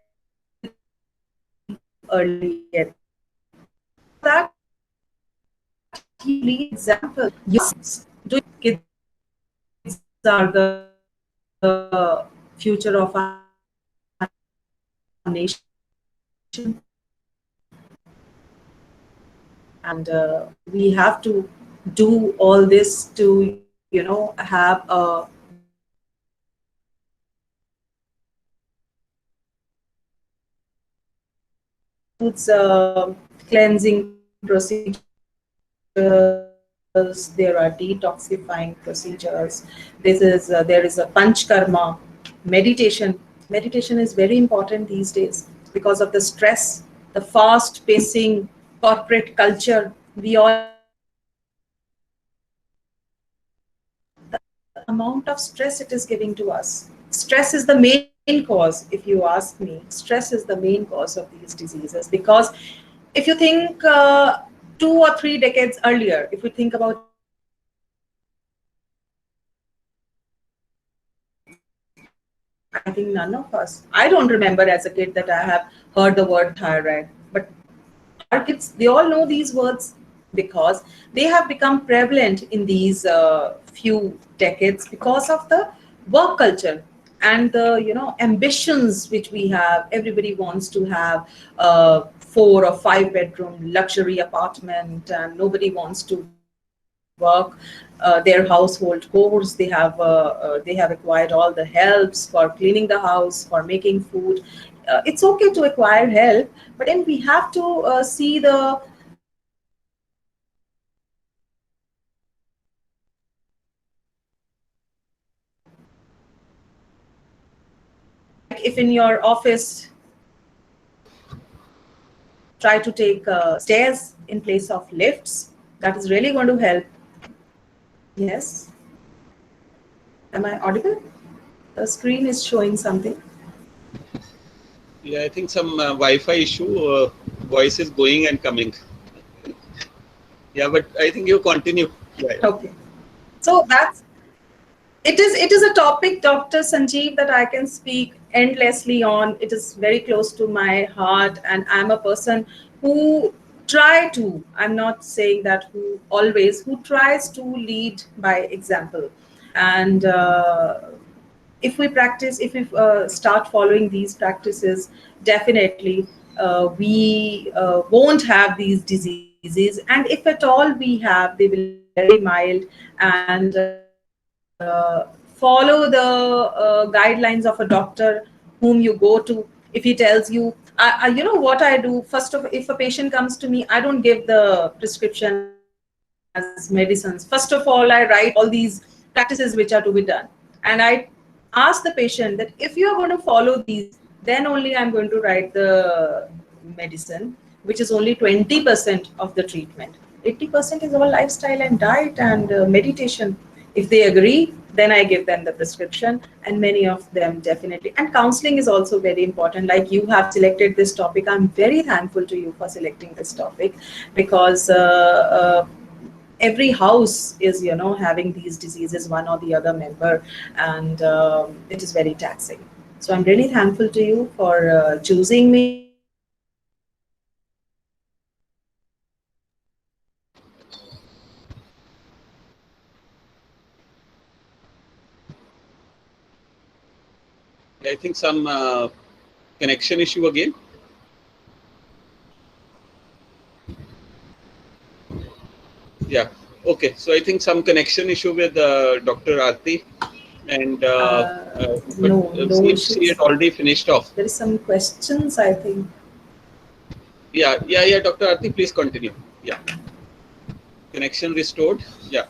early at night? For that, you lead by example. Do you think kids are the future of our nation? And we have to do all this to, have a cleansing procedures, there are detoxifying procedures. There is a panchkarma, meditation. Meditation is very important these days because of the stress, the fast pacing corporate culture. We all know the amount of stress it is giving to us. Stress is the main cause, if you ask me. Stress is the main cause of these diseases, because if you think 2 or 3 decades earlier, if we think about I think none of us. I don't remember as a kid that I have heard the word thyroid, but our kids, they all know these words because they have become prevalent in these few decades because of the work culture and the ambitions which we have. Everybody wants to have a 4 or 5 bedroom luxury apartment, and nobody wants to work their household chores. They have acquired all the helps for cleaning the house, for making food. It's okay to acquire help, but then we have to see the like if in your office try to take stairs in place of lifts, that is really going to help. Yes, am I audible? The screen is showing something. Yeah, I think some Wi-Fi issue. Voice is going and coming. Yeah, but I think you continue. Yeah. Okay, so that's it is a topic, Dr. Sanjeev, that I can speak endlessly on. It is very close to my heart, and I'm a person who I'm not saying that who tries to lead by example. And if we start following these practices, definitely we won't have these diseases. And if at all we have, they will be very mild. And follow the guidelines of a doctor whom you go to. If he tells you, what I do, first of, if a patient comes to me, I don't give the prescription as medicines. First of all, I write all these practices which are to be done, and I ask the patient that if you are going to follow these, then only I'm going to write the medicine, which is only 20% of the treatment. 80% is our lifestyle and diet and meditation. If they agree, then I give them the prescription, and many of them definitely. And counseling is also very important. Like you have selected this topic, I'm very thankful to you for selecting this topic, because every house is having these diseases, one or the other member, and it is very taxing. So I'm really thankful to you for choosing me. I think some connection issue again. Yeah. Okay. So I think some connection issue with Dr. Aarti. And but No she had issues. already finished off. There is some questions, I think. Yeah. Dr. Arti, please continue. Yeah, connection restored. Yeah.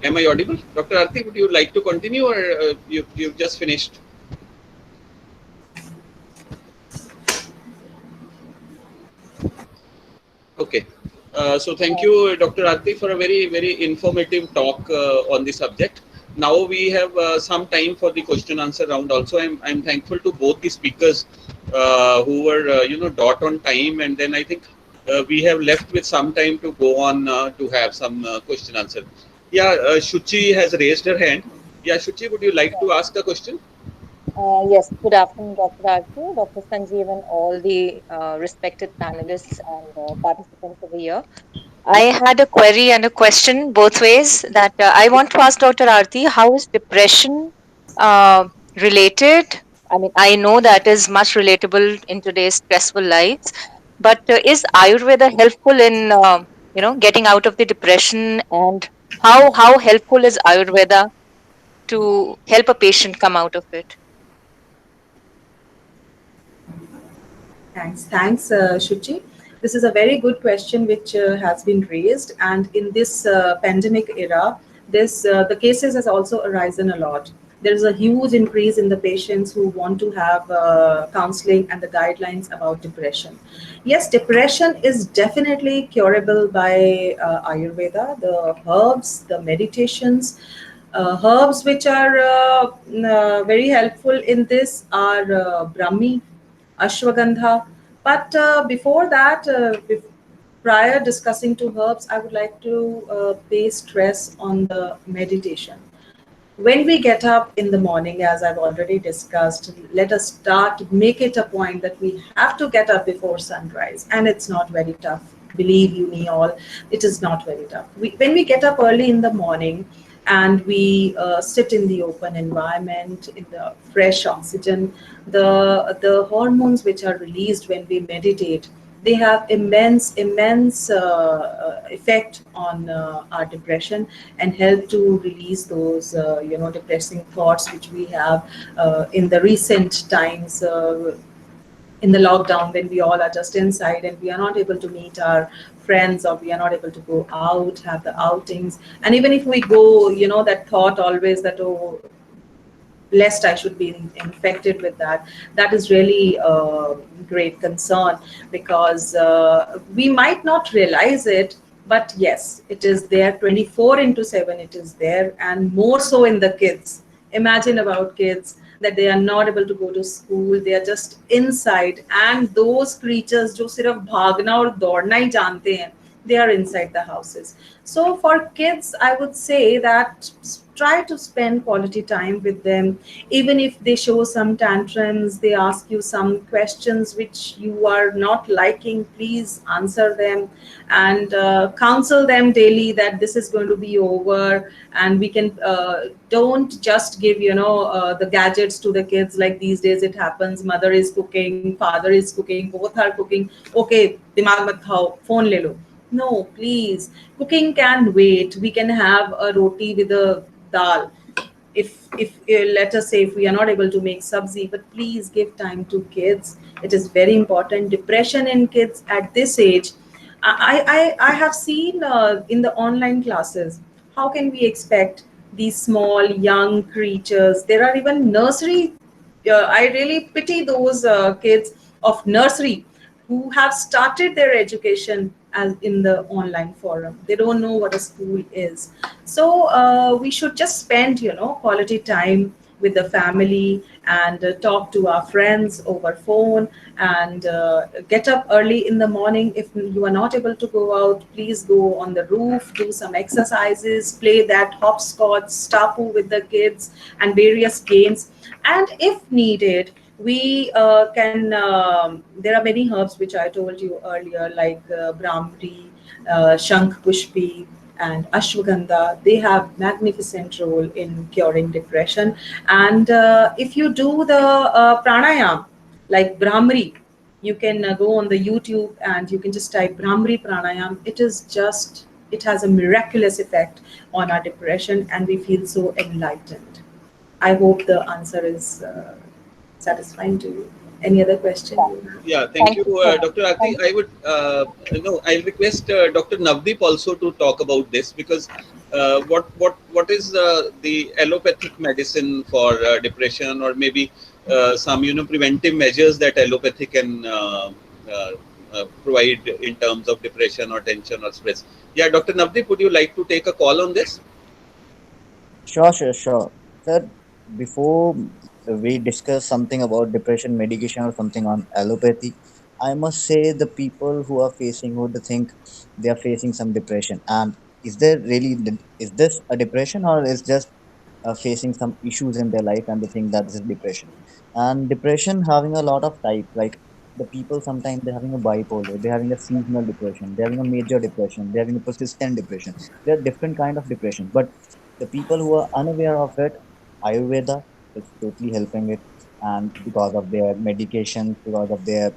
Am I audible? Dr. Arti, would you like to continue, or you've just finished? Okay. So thank you, Dr. Arti, for a very informative talk on the subject. Now we have some time for the question answer round. Also, I'm thankful to both the speakers who were dot on time, and then I think we have left with some time to go on to have some question answer. Yeah, Shuchi has raised her hand. Yeah, Shuchi, would you like to ask a question? Yes, good afternoon, Dr. Arti, Dr. Sanjeev, and all the respected panelists and participants over here. I had a query and a question both ways that I want to ask Dr. Arti, how is depression related? I mean, I know that is much relatable in today's stressful lives, but is Ayurveda helpful in getting out of the depression, and how helpful is Ayurveda to help a patient come out of it? Thanks, Shuchi. This is a very good question which has been raised, and in this pandemic era, this the cases has also arisen a lot. There is a huge increase in the patients who want to have counseling and the guidelines about depression. Yes, depression is definitely curable by Ayurveda. The herbs, the meditations, herbs which are very helpful in this are Brahmi, ashwagandha. But before that, prior discussing to herbs, I would like to pay stress on the meditation. When we get up in the morning, as I've already discussed, let us make it a point that we have to get up before sunrise. And it's not very tough. Believe you me, all, it is not very tough. When we get up early in the morning and we sit in the open environment, in the fresh oxygen, the hormones which are released when we meditate, they have immense effect on our depression and help to release those depressing thoughts which we have in the recent times, in the lockdown, when we all are just inside and we are not able to meet our friends, or we are not able to go out, have the outings. And even if we go, that thought always that, oh, lest I should be infected with that. That is really a great concern, because we might not realize it, but yes, it is there 24 into 7, it is there, and more so in the kids. Imagine about kids that they are not able to go to school, they are just inside, and those creatures जो सिर्फ भागना और दौड़ना ही जानते हैं, they are inside the houses. So for kids, I would say that try to spend quality time with them. Even if they show some tantrums, they ask you some questions which you are not liking, please answer them and counsel them daily that this is going to be over, and we can don't just give the gadgets to the kids. Like these days it happens, mother is cooking, father is cooking, both are cooking, okay, dimag mat khao, phone le lo. No, please. Cooking can wait. We can have a roti with a dal. If let us say if we are not able to make sabzi, but please give time to kids. It is very important. Depression in kids at this age, I have seen in the online classes. How can we expect these small young creatures? There are even nursery. I really pity those kids of nursery who have started their education as in the online forum. They don't know what a school is. So we should just spend, quality time with the family and talk to our friends over phone, and get up early in the morning. If you are not able to go out, please go on the roof, do some exercises, play that hopscotch, stapu with the kids, and various games. And if needed, we can there are many herbs which I told you earlier, like brahmri, shankh pushpi, and ashwagandha. They have magnificent role in curing depression. And if you do the pranayam like brahmri, you can go on the YouTube and you can just type brahmri pranayam. It is just it has a miraculous effect on our depression, and we feel so enlightened. I hope the answer is satisfying to you. Any other question Yeah. you have? Yeah, thank Thank you, you so much. Dr. Aarti. Thank I would, no, I'll request Dr. Navdeep also to talk about this, because what is the allopathic medicine for depression, or maybe some preventive measures that allopathy can provide in terms of depression or tension or stress. Yeah, Dr. Navdeep, would you like to take a call on this? Sure. Sir, before we discuss something about depression medication or something on allopathy, I must say the people who are facing, who they think they are facing some depression, and is there really, is this a depression, or is just facing some issues in their life and they think that this is depression? And depression having a lot of types, like the people sometimes they're having a bipolar, they're having a seasonal depression, they're having a major depression, they're having a persistent depression. There are different kind of depression, but the people who are unaware of it, Ayurveda is totally helping it, and because of their medications, because of their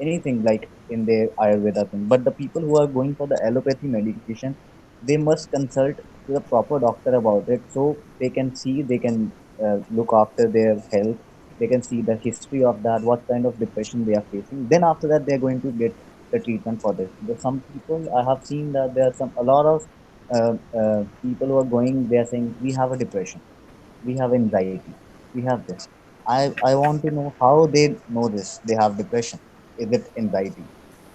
anything like in their Ayurveda thing. But the people who are going for the allopathy medication, they must consult to the proper doctor about it, so they can see, they can look after their health, they can see the history of that, what kind of depression they are facing. Then after that, they're going to get the treatment for this. Because some people I have seen that there are some a lot of people who are going, they are saying we have a depression, we have anxiety, we have this. I want to know how they know this. They have depression. Is it anxiety?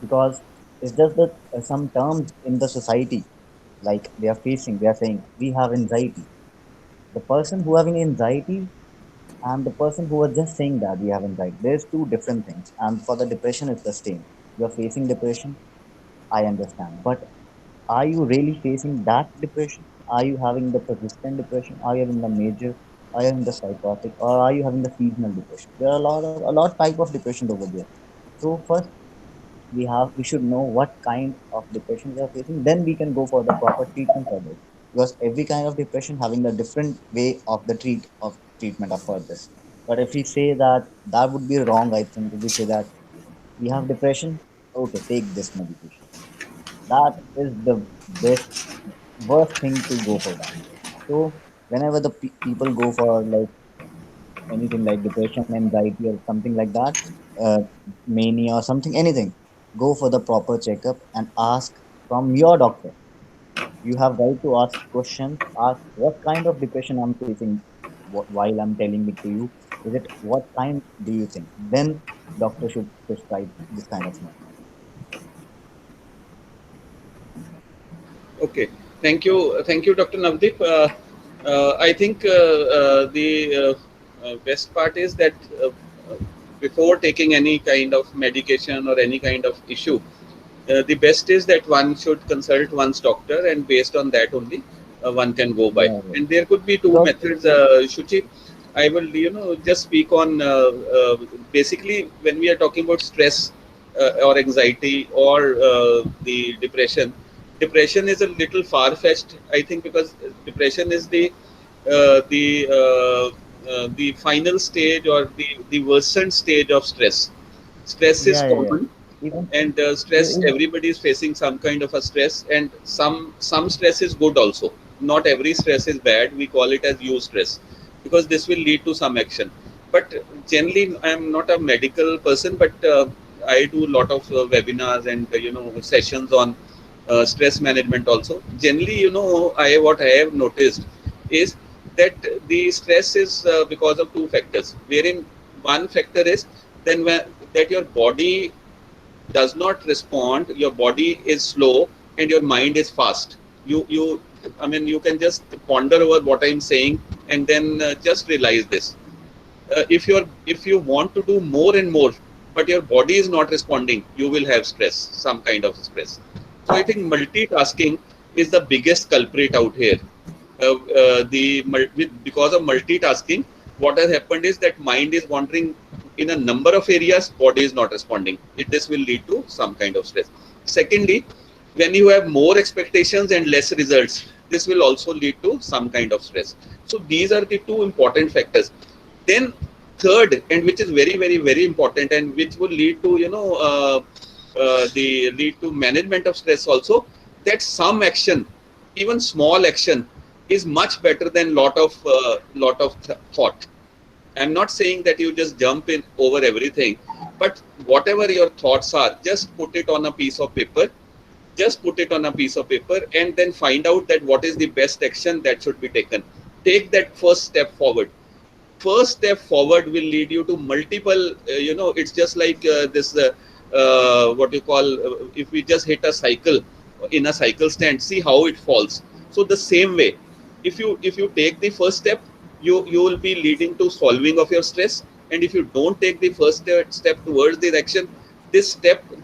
Because it's just that some terms in the society, like they are facing, they are saying we have anxiety. The person who having anxiety and the person who are just saying that we have anxiety, there's two different things. And for the depression, it's the same. You're facing depression, I understand. But are you really facing that depression? Are you having the persistent depression? Are you having the major? Are you having the psychotic? Or are you having the seasonal depression? There are a lot type of depression over there. So first we should know what kind of depression we are facing. Then we can go for the proper treatment for this. Because every kind of depression having a different way of the treatment of for this. But if we say that, that would be wrong, I think. If we say that we have depression, okay, take this medication, that is the best worst thing to go for that. So whenever the people go for like anything like depression, anxiety, or something like that, uh, mania or something, anything, go for the proper checkup and ask from your doctor. You have right to ask questions. Ask what kind of depression I'm facing while I'm telling it to you. Is it what kind do you think? Then doctor should prescribe this kind of thing. Okay, thank you, Dr. Navdeep. I think the best part is that before taking any kind of medication or any kind of issue, the best is that one should consult one's doctor, and based on that only one can go by. Yeah, yeah. And there could be two Because methods. Shuchi, I will just speak on basically when we are talking about stress or anxiety or the depression. Depression is a little far fetched, I think, because depression is the final stage or the worsened stage of stress. Stress is yeah. common, Even and stress, even everybody is facing some kind of a stress, and some stress is good also. Not every stress is bad. We call it as use stress, because this will lead to some action. But generally, I am not a medical person, but I do a lot of webinars and sessions on stress management also. Generally, I what I have noticed is that the stress is because of two factors, wherein one factor is then that your body does not respond, your body is slow and your mind is fast. You I mean, you can just ponder over what I'm saying, and then just realize this. If you want to do more and more, but your body is not responding, you will have stress, some kind of stress. So I think multitasking is the biggest culprit out here. Because of multitasking, what has happened is that mind is wandering in a number of areas, body is not responding. This will lead to some kind of stress. Secondly, when you have more expectations and less results, this will also lead to some kind of stress. So these are the two important factors. Then third, and which is very very very important, and which will lead to the lead to management of stress also, that some action, even small action, is much better than lot of thought. I'm not saying that you just jump in over everything, but whatever your thoughts are, just put it on a piece of paper. Just put it on a piece of paper and then find out that what is the best action that should be taken. Take that first step forward. First step forward will lead you to multiple, it's just like this, what you call, if we just hit a cycle in a cycle stand, see how it falls. So the same way, if you take the first step, you will be leading to solving of your stress. And if you don't take the first step towards this action, this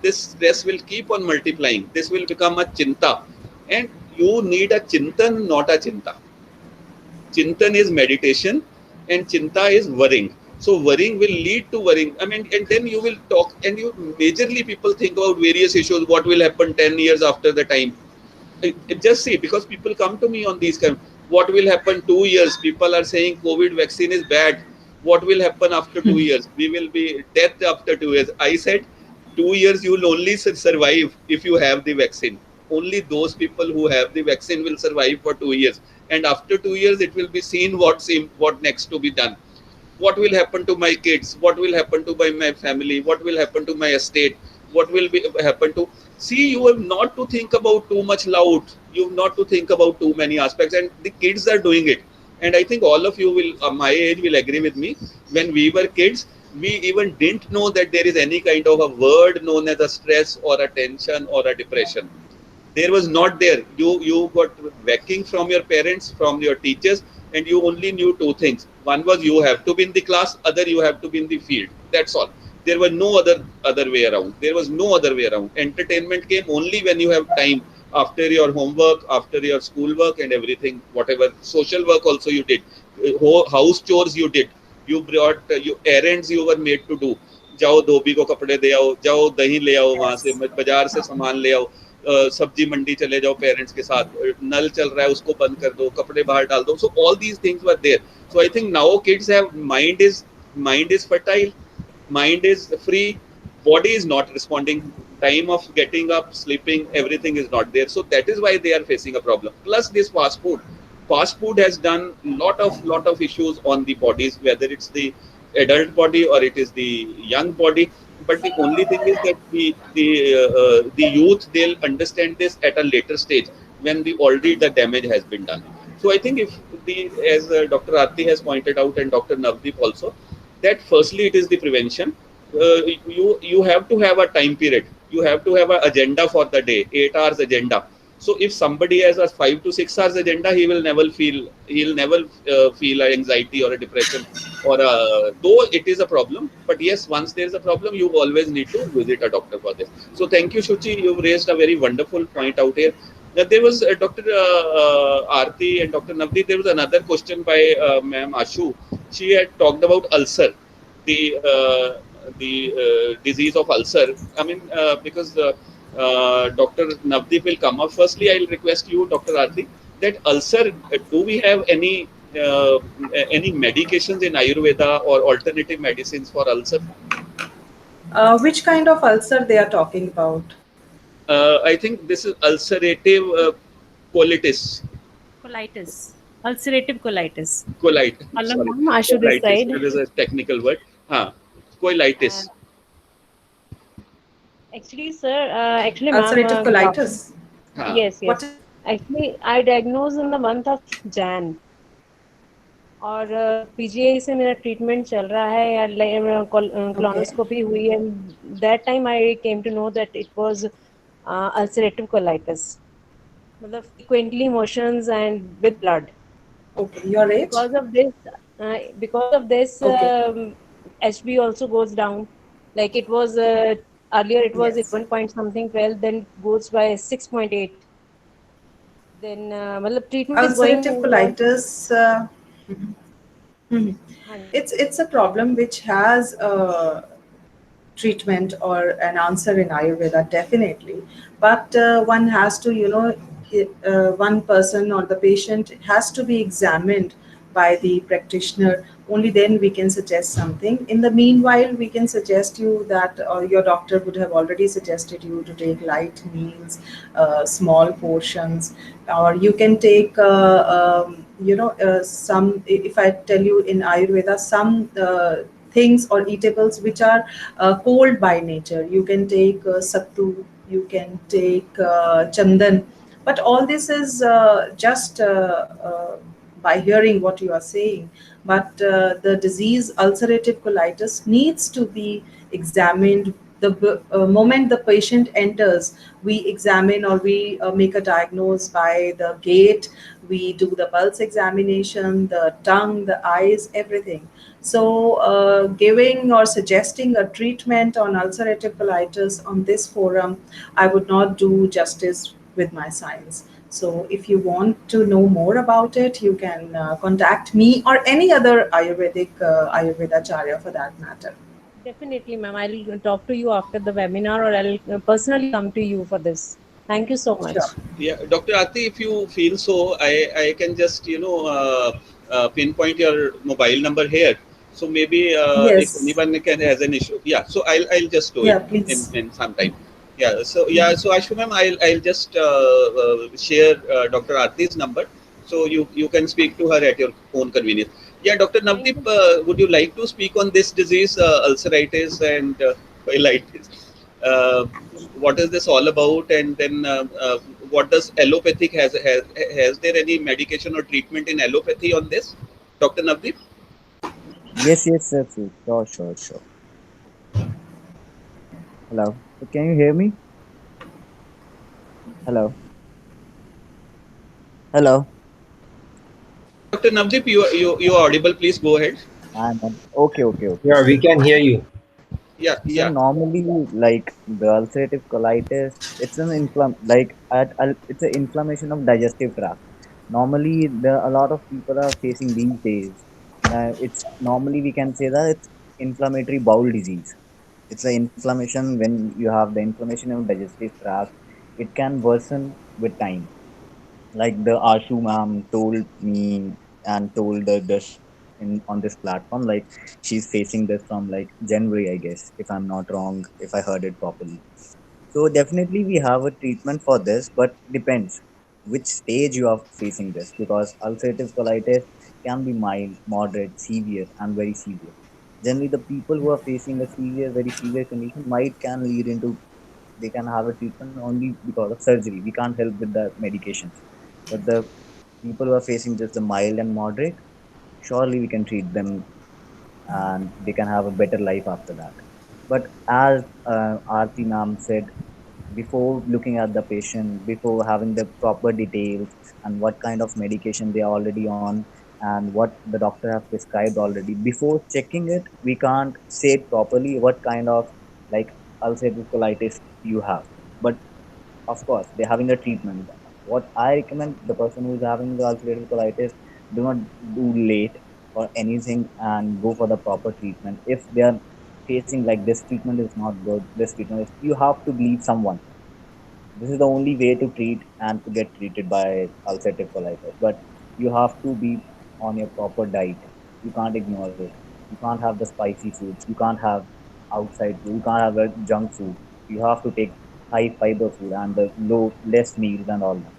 stress will keep on multiplying. This will become a chinta, and you need a chintan, not a chinta. Chintan is meditation and chinta is worrying. So worrying will lead to worrying. I mean, and then you will talk, and you majorly people think about various issues. What will happen 10 years after the time? Just see, because people come to me on these kind. What will happen 2 years? People are saying COVID vaccine is bad. What will happen after 2 years? We will be death after 2 years. I said, 2 years you will only survive if you have the vaccine. Only those people who have the vaccine will survive for 2 years. And after 2 years, it will be seen what next to be done. What will happen to my kids? What will happen to my family? What will happen to my estate? What will happen to? See, you have not to think about too much loud. You have not to think about too many aspects, and the kids are doing it. And I think all of you will, my age, will agree with me. When we were kids, we even didn't know that there is any kind of a word known as a stress or a tension or a depression. There was not there. You got backing from your parents, from your teachers, and you only knew two things. One was you have to be in the class, other you have to be in the field. That's all. There was no other way around. There was no other way around. Entertainment came only when you have time, after your homework, after your schoolwork and everything. Whatever social work also you did, house chores you did, you brought you errands you were made to do. जाओ धोबी को कपड़े दे आओ, जाओ दही ले आओ, वहां से बाजार से सामान ले आओ, सब्जी मंडी चले जाओ पेरेंट्स के साथ, नल चल रहा है उसको बंद कर दो, कपड़े बाहर डाल दो. So all these things were there. So I think now kids have mind is fertile, mind is free, body is not responding. Time of getting up, sleeping, everything is not there. So that is why they are facing a problem. Plus this fast food has done lot of issues on the bodies, whether it's the adult body or it is the young body. But the only thing is that the youth, they'll understand this at a later stage, when already the damage has been done. So I think if as Dr. Aarti has pointed out, and Dr. Navdeep also, that firstly it is the prevention. You have to have a time period. You have to have an agenda for the day, 8 hours agenda. So if somebody has a 5 to 6 hours agenda, he'll never feel anxiety or a depression, or though it is a problem. But yes, once there is a problem, you always need to visit a doctor for this. So thank you, Shuchi. You've raised a very wonderful point out here. There was Dr. Aarti and Dr. Navdeep. There was another question by Ma'am Ashu. She had talked about ulcer, the disease of ulcer. I mean, because Dr. Navdeep will come up. Firstly, I'll request you, Dr. Aarti, that ulcer, do we have any medications in Ayurveda or alternative medicines for ulcer? Which kind of ulcer they are talking about? I think this is ulcerative colitis. Colitis. Ulcerative colitis. Colitis. Hello, Sorry. ma'am. Ashu this Colitis. side. It is a technical word. Colitis. Actually, sir, ma'am, Ulcerative colitis. yes. What Actually, I diagnosed in the month of Jan. और PGI से मेरा treatment चल रहा है, या colonoscopy हुई है. That time I came to know that it was ulcerative colitis, मतलब frequently motions and with blood. Okay, your age? Because of this, Okay. HB also goes down. Like it was earlier, it was Yes. at 1 point something 12, then goes by 6.8. Then, मतलब treatment is going Ulcerative on. colitis. Mhm. हाँ. It's a problem which has a treatment or an answer in Ayurveda, definitely. But one has to, one person or the patient has to be examined by the practitioner, only then we can suggest something. In the meanwhile, we can suggest you that your doctor would have already suggested you to take light meals, small portions, or you can take some, if I tell you in Ayurveda, some things or eatables which are cold by nature. You can take sattu, you can take chandan, but all this is just by hearing what you are saying. But the disease ulcerative colitis needs to be examined. The moment the patient enters, we examine, or we make a diagnose by the gait. We do the pulse examination, the tongue, the eyes, everything. So, giving or suggesting a treatment on ulcerative colitis on this forum, I would not do justice with my science. So, if you want to know more about it, you can contact me or any other Ayurveda Charya for that matter. Definitely, ma'am. I'll talk to you after the webinar, or I'll personally come to you for this. Thank you so much. Sure. Yeah, Dr. Aarti, if you feel so, I can just pinpoint your mobile number here. So maybe if Yes. anyone can has an issue, yeah. So I'll just do it Yeah, please. in some time. Yeah. So Ashu ma'am, I'll just share Dr. Aarti's number, so you can speak to her at your own convenience. Yeah, Dr. Thank Navdeep, you. would you like to speak on this disease, ulceritis and colitis? Uh, what is this all about, and then what does allopathic has there any medication or treatment in allopathy on this, Dr. Navdeep? Yes, yes, yes, yes. Sure, sure, sure. Hello. So can you hear me? Hello. Hello. Dr. Navdeep, you are audible, please go ahead. Okay, okay, okay. Yeah, we can hear you. Yeah, So yeah. normally, like the ulcerative colitis, it's an it's an inflammation of digestive tract. Normally, a lot of people are facing these days. It's normally we can say that it's inflammatory bowel disease. It's an inflammation. When you have the inflammation of digestive tract, it can worsen with time. Like the Ashu ma'am told me and told this in on this platform, like she's facing this from like January, I guess, if I'm not wrong, if I heard it properly. So definitely we have a treatment for this, but depends which stage you are facing this, because ulcerative colitis can be mild, moderate, severe, and very severe. Generally, the people who are facing a severe, very severe condition might can lead into, they can have a treatment only because of surgery. We can't help with the medications. But the people who are facing just the mild and moderate, surely we can treat them and they can have a better life after that. But as Aarti ma'am said, before looking at the patient, before having the proper details and what kind of medication they are already on and what the doctor have prescribed already, before checking it, we can't say it properly what kind of like ulcerative colitis you have. But of course, they're having a treatment. What I recommend the person who is having the ulcerative colitis, do not do late or anything and go for the proper treatment. If they are facing like this treatment is not good, this treatment is, you have to believe someone. This is the only way to treat and to get treated by ulcerative colitis. But you have to be on your proper diet. You can't ignore it. You can't have the spicy foods. You can't have outside food. You can't have a junk food. You have to take high fiber food and the less meals and all that.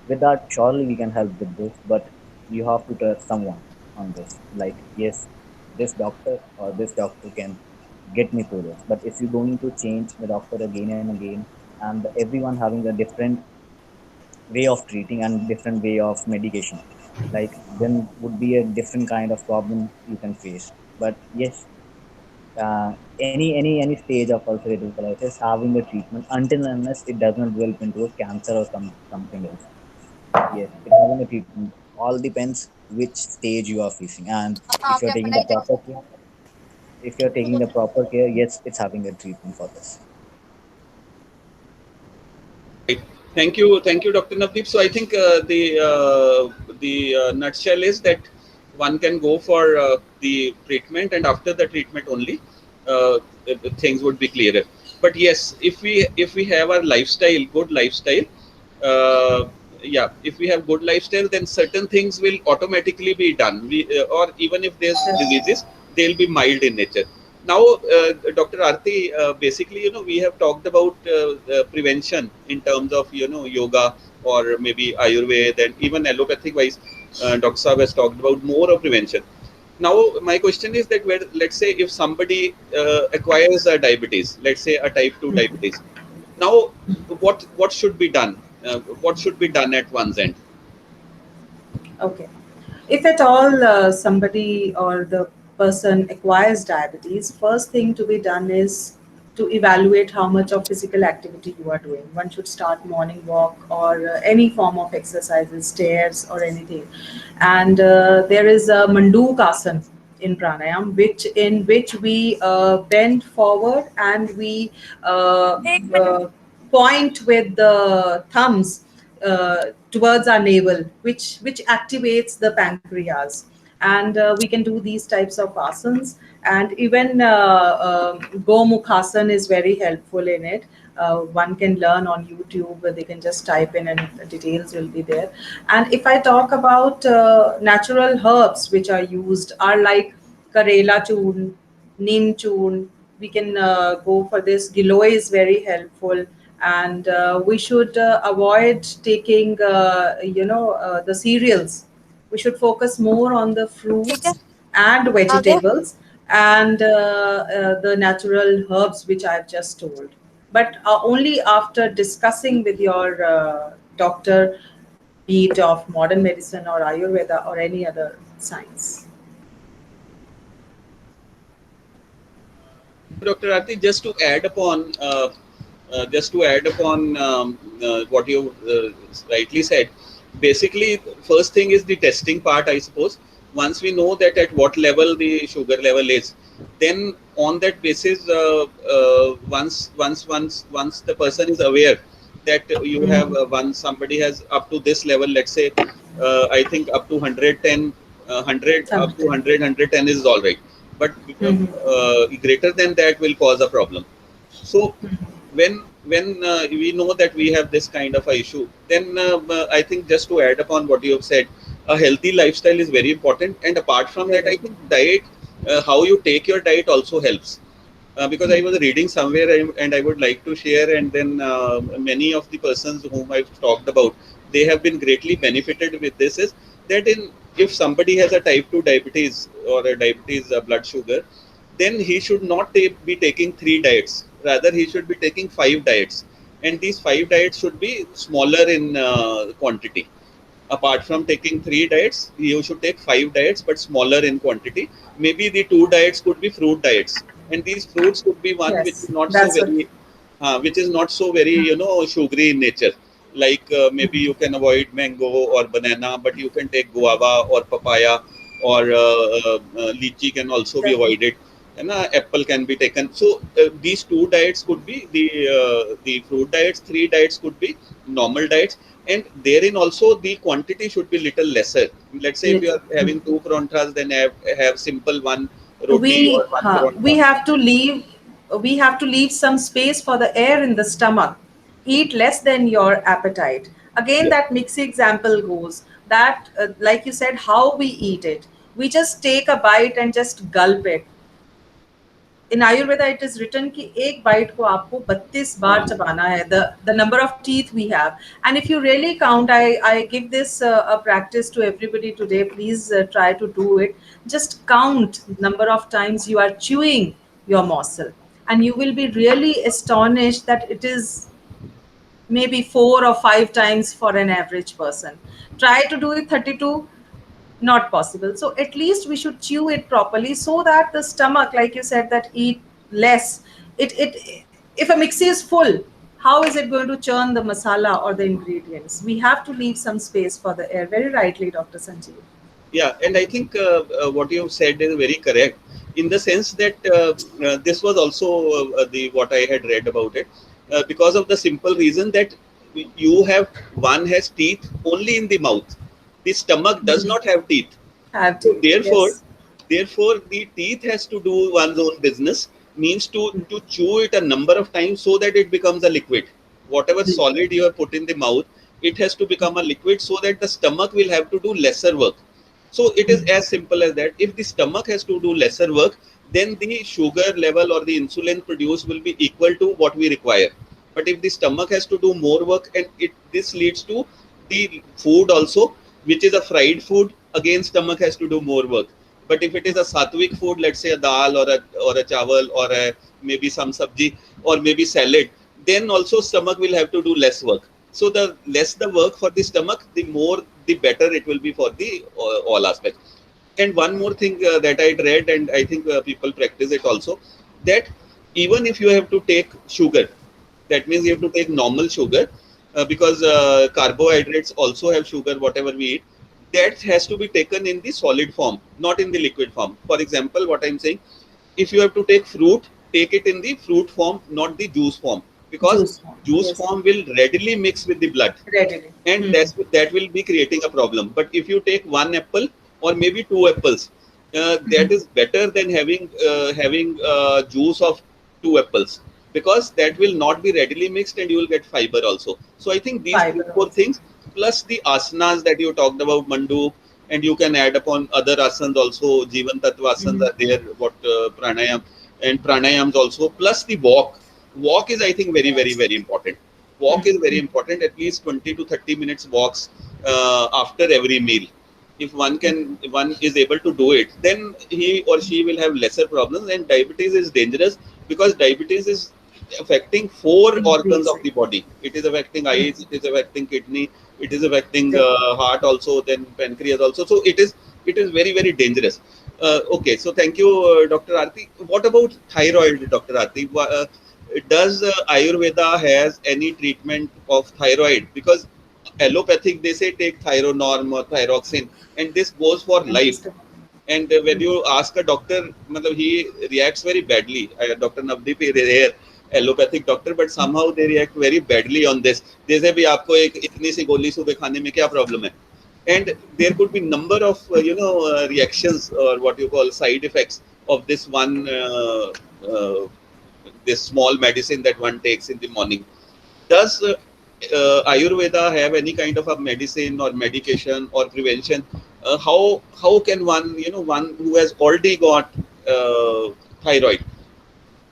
With that, surely we can help with this, but you have to trust someone on this. Like, yes, this doctor or this doctor can get me through this. But if you're going to change the doctor again and again, and everyone having a different way of treating and different way of medication, like then would be a different kind of problem you can face. But yes, any stage of ulcerative colitis having a treatment until and unless it does not develop into a cancer or something else. Yes, it having a treatment. All depends which stage you are facing, and if you're taking the proper care, yes, it's having a treatment for this. Right. Thank you, Dr. Navdeep. So I think the nutshell is that one can go for the treatment, and after the treatment only, things would be clearer. But yes, if we have our lifestyle, good lifestyle, uh, yeah, if we have good lifestyle, then certain things will automatically be done. Or even if there's diseases, they'll be mild in nature. Now, Dr. Arti, basically, we have talked about prevention in terms of, yoga or maybe Ayurveda and even allopathic wise. Dr. Saab has talked about more of prevention. Now, my question is that let's say if somebody acquires a diabetes, let's say a type 2 diabetes, now what should be done? What should be done at one's end? Okay. If at all somebody or the person acquires diabetes, first thing to be done is to evaluate how much of physical activity you are doing. One should start morning walk or any form of exercises, stairs or anything. And there is a Manduk Asana in pranayam, which we bend forward and we point with the thumbs towards our navel, which activates the pancreas, and we can do these types of asanas. And even Gomukhasana is very helpful in it. One can learn on YouTube. They can just type in, and the details will be there. And if I talk about natural herbs which are used, are like Karela churn, Neem churn. We can go for this. Giloy is very helpful, and we should avoid taking, the cereals. We should focus more on the fruits and vegetables and the natural herbs which I've just told. But only after discussing with your doctor, be it of modern medicine or Ayurveda or any other science. Dr. Arti, just to add upon what you rightly said, basically, first thing is the testing part, I suppose. Once we know that at what level the sugar level is, then on that basis, once the person is aware that you have once somebody has up to this level, let's say, I think up to 110, 100 up to 100, 110 is all right, but greater than that will cause a problem. So when we know that we have this kind of a issue, then I think just to add upon what you have said, a healthy lifestyle is very important. And apart from that, I think diet, how you take your diet also helps. Because I was reading somewhere and I would like to share, and then many of the persons whom I've talked about, they have been greatly benefited with this, is that if somebody has a type 2 diabetes or a diabetes blood sugar, then he should not be taking 3 diets. Rather, he should be taking 5 diets. And these 5 diets should be smaller in quantity. Apart from taking 3 diets, you should take 5 diets, but smaller in quantity. Maybe the 2 diets could be fruit diets, and these fruits could be one which is Yes, not so that's what. very, sugary in nature. Like maybe you can avoid mango or banana, but you can take guava or papaya, or lychee can also be avoided. And apple can be taken. So these 2 diets could be the fruit diets. 3 diets could be normal diets, and therein also the quantity should be little lesser. Let's say if you are having 2 paranthas, then have simple one roti or one We parantha. have to leave some space for the air in the stomach. Eat less than your appetite. Again, Yeah. that mixy example goes that, like you said, how we eat it. We just take a bite and just gulp it. In Ayurveda, it is written कि एक bite को आपको 32 बार चबाना है. The number of teeth we have, and if you really count, I give this a practice to everybody today. Please try to do it. Just count number of times you are chewing your morsel, and you will be really astonished that it is maybe 4 or 5 times for an average person. Try to do it 32, not possible. So at least we should chew it properly so that the stomach, like you said, that eat less. It if a mixie is full, how is it going to churn the masala or the ingredients? We have to leave some space for the air. Very rightly, Dr. Sanjeev. Yeah, and I think what you said is very correct, in the sense that this was also the what I had read about it, because of the simple reason that you have one has teeth only in the mouth. The stomach does not have teeth. Have So to, therefore, yes. the teeth has to do one's own business, means to chew it a number of times so that it becomes a liquid. Whatever solid you have put in the mouth, it has to become a liquid so that the stomach will have to do lesser work. So it is as simple as that. If the stomach has to do lesser work, then the sugar level or the insulin produced will be equal to what we require. But if the stomach has to do more work, and this leads to the food also, which is a fried food, again stomach has to do more work. But if it is a sattvic food, let's say a dal or a chawal or a maybe some sabji or maybe salad, then also stomach will have to do less work. So the less the work for the stomach, the more the better it will be for the all aspects. And one more thing that I read, and I think people practice it also, that even if you have to take sugar, that means you have to take normal sugar, because carbohydrates also have sugar, whatever we eat, that has to be taken in the solid form, not in the liquid form. For example, what I'm saying, if you have to take fruit, take it in the fruit form, not the juice form, because Juice form. juice Yes. form will readily mix with the blood, Readily. and that will be creating a problem. But if you take one apple or maybe two apples, that is better than having juice of two apples, because that will not be readily mixed and you will get fiber also. So I think these three, Fiber four also. things, plus the asanas that you talked about, Mandu, and you can add upon other asanas also. Jivan Tattva asanas are there, what pranayam and pranayams also, plus the walk. Walk is, I think, very, very, Yes. very important. Walk is very important, at least 20 to 30 minutes walks after every meal. If one is able to do it, then he or she will have lesser problems. And diabetes is dangerous because diabetes is affecting four organs of Increasing. the body. It is affecting eyes, it is affecting kidney, it is affecting Definitely. heart also, then pancreas also. So it is very, very dangerous. Okay, so thank you, Dr. Aarti. What about thyroid, Dr. Aarti? Does Ayurveda has any treatment of thyroid? Because allopathic, they say take Thyronorm or thyroxine, and this goes for life. Interesting. And when you ask a doctor, he reacts very badly. Dr. Navdeep is here, allopathic doctor, but somehow they react very badly on this. They say, "भी आपको एक इतनी सी गोली सुबह खाने में क्या problem है?" And there could be number of reactions, or what you call side effects of this one this small medicine that one takes in the morning. Does Ayurveda have any kind of a medicine or medication or prevention? How can one, one who has already got thyroid,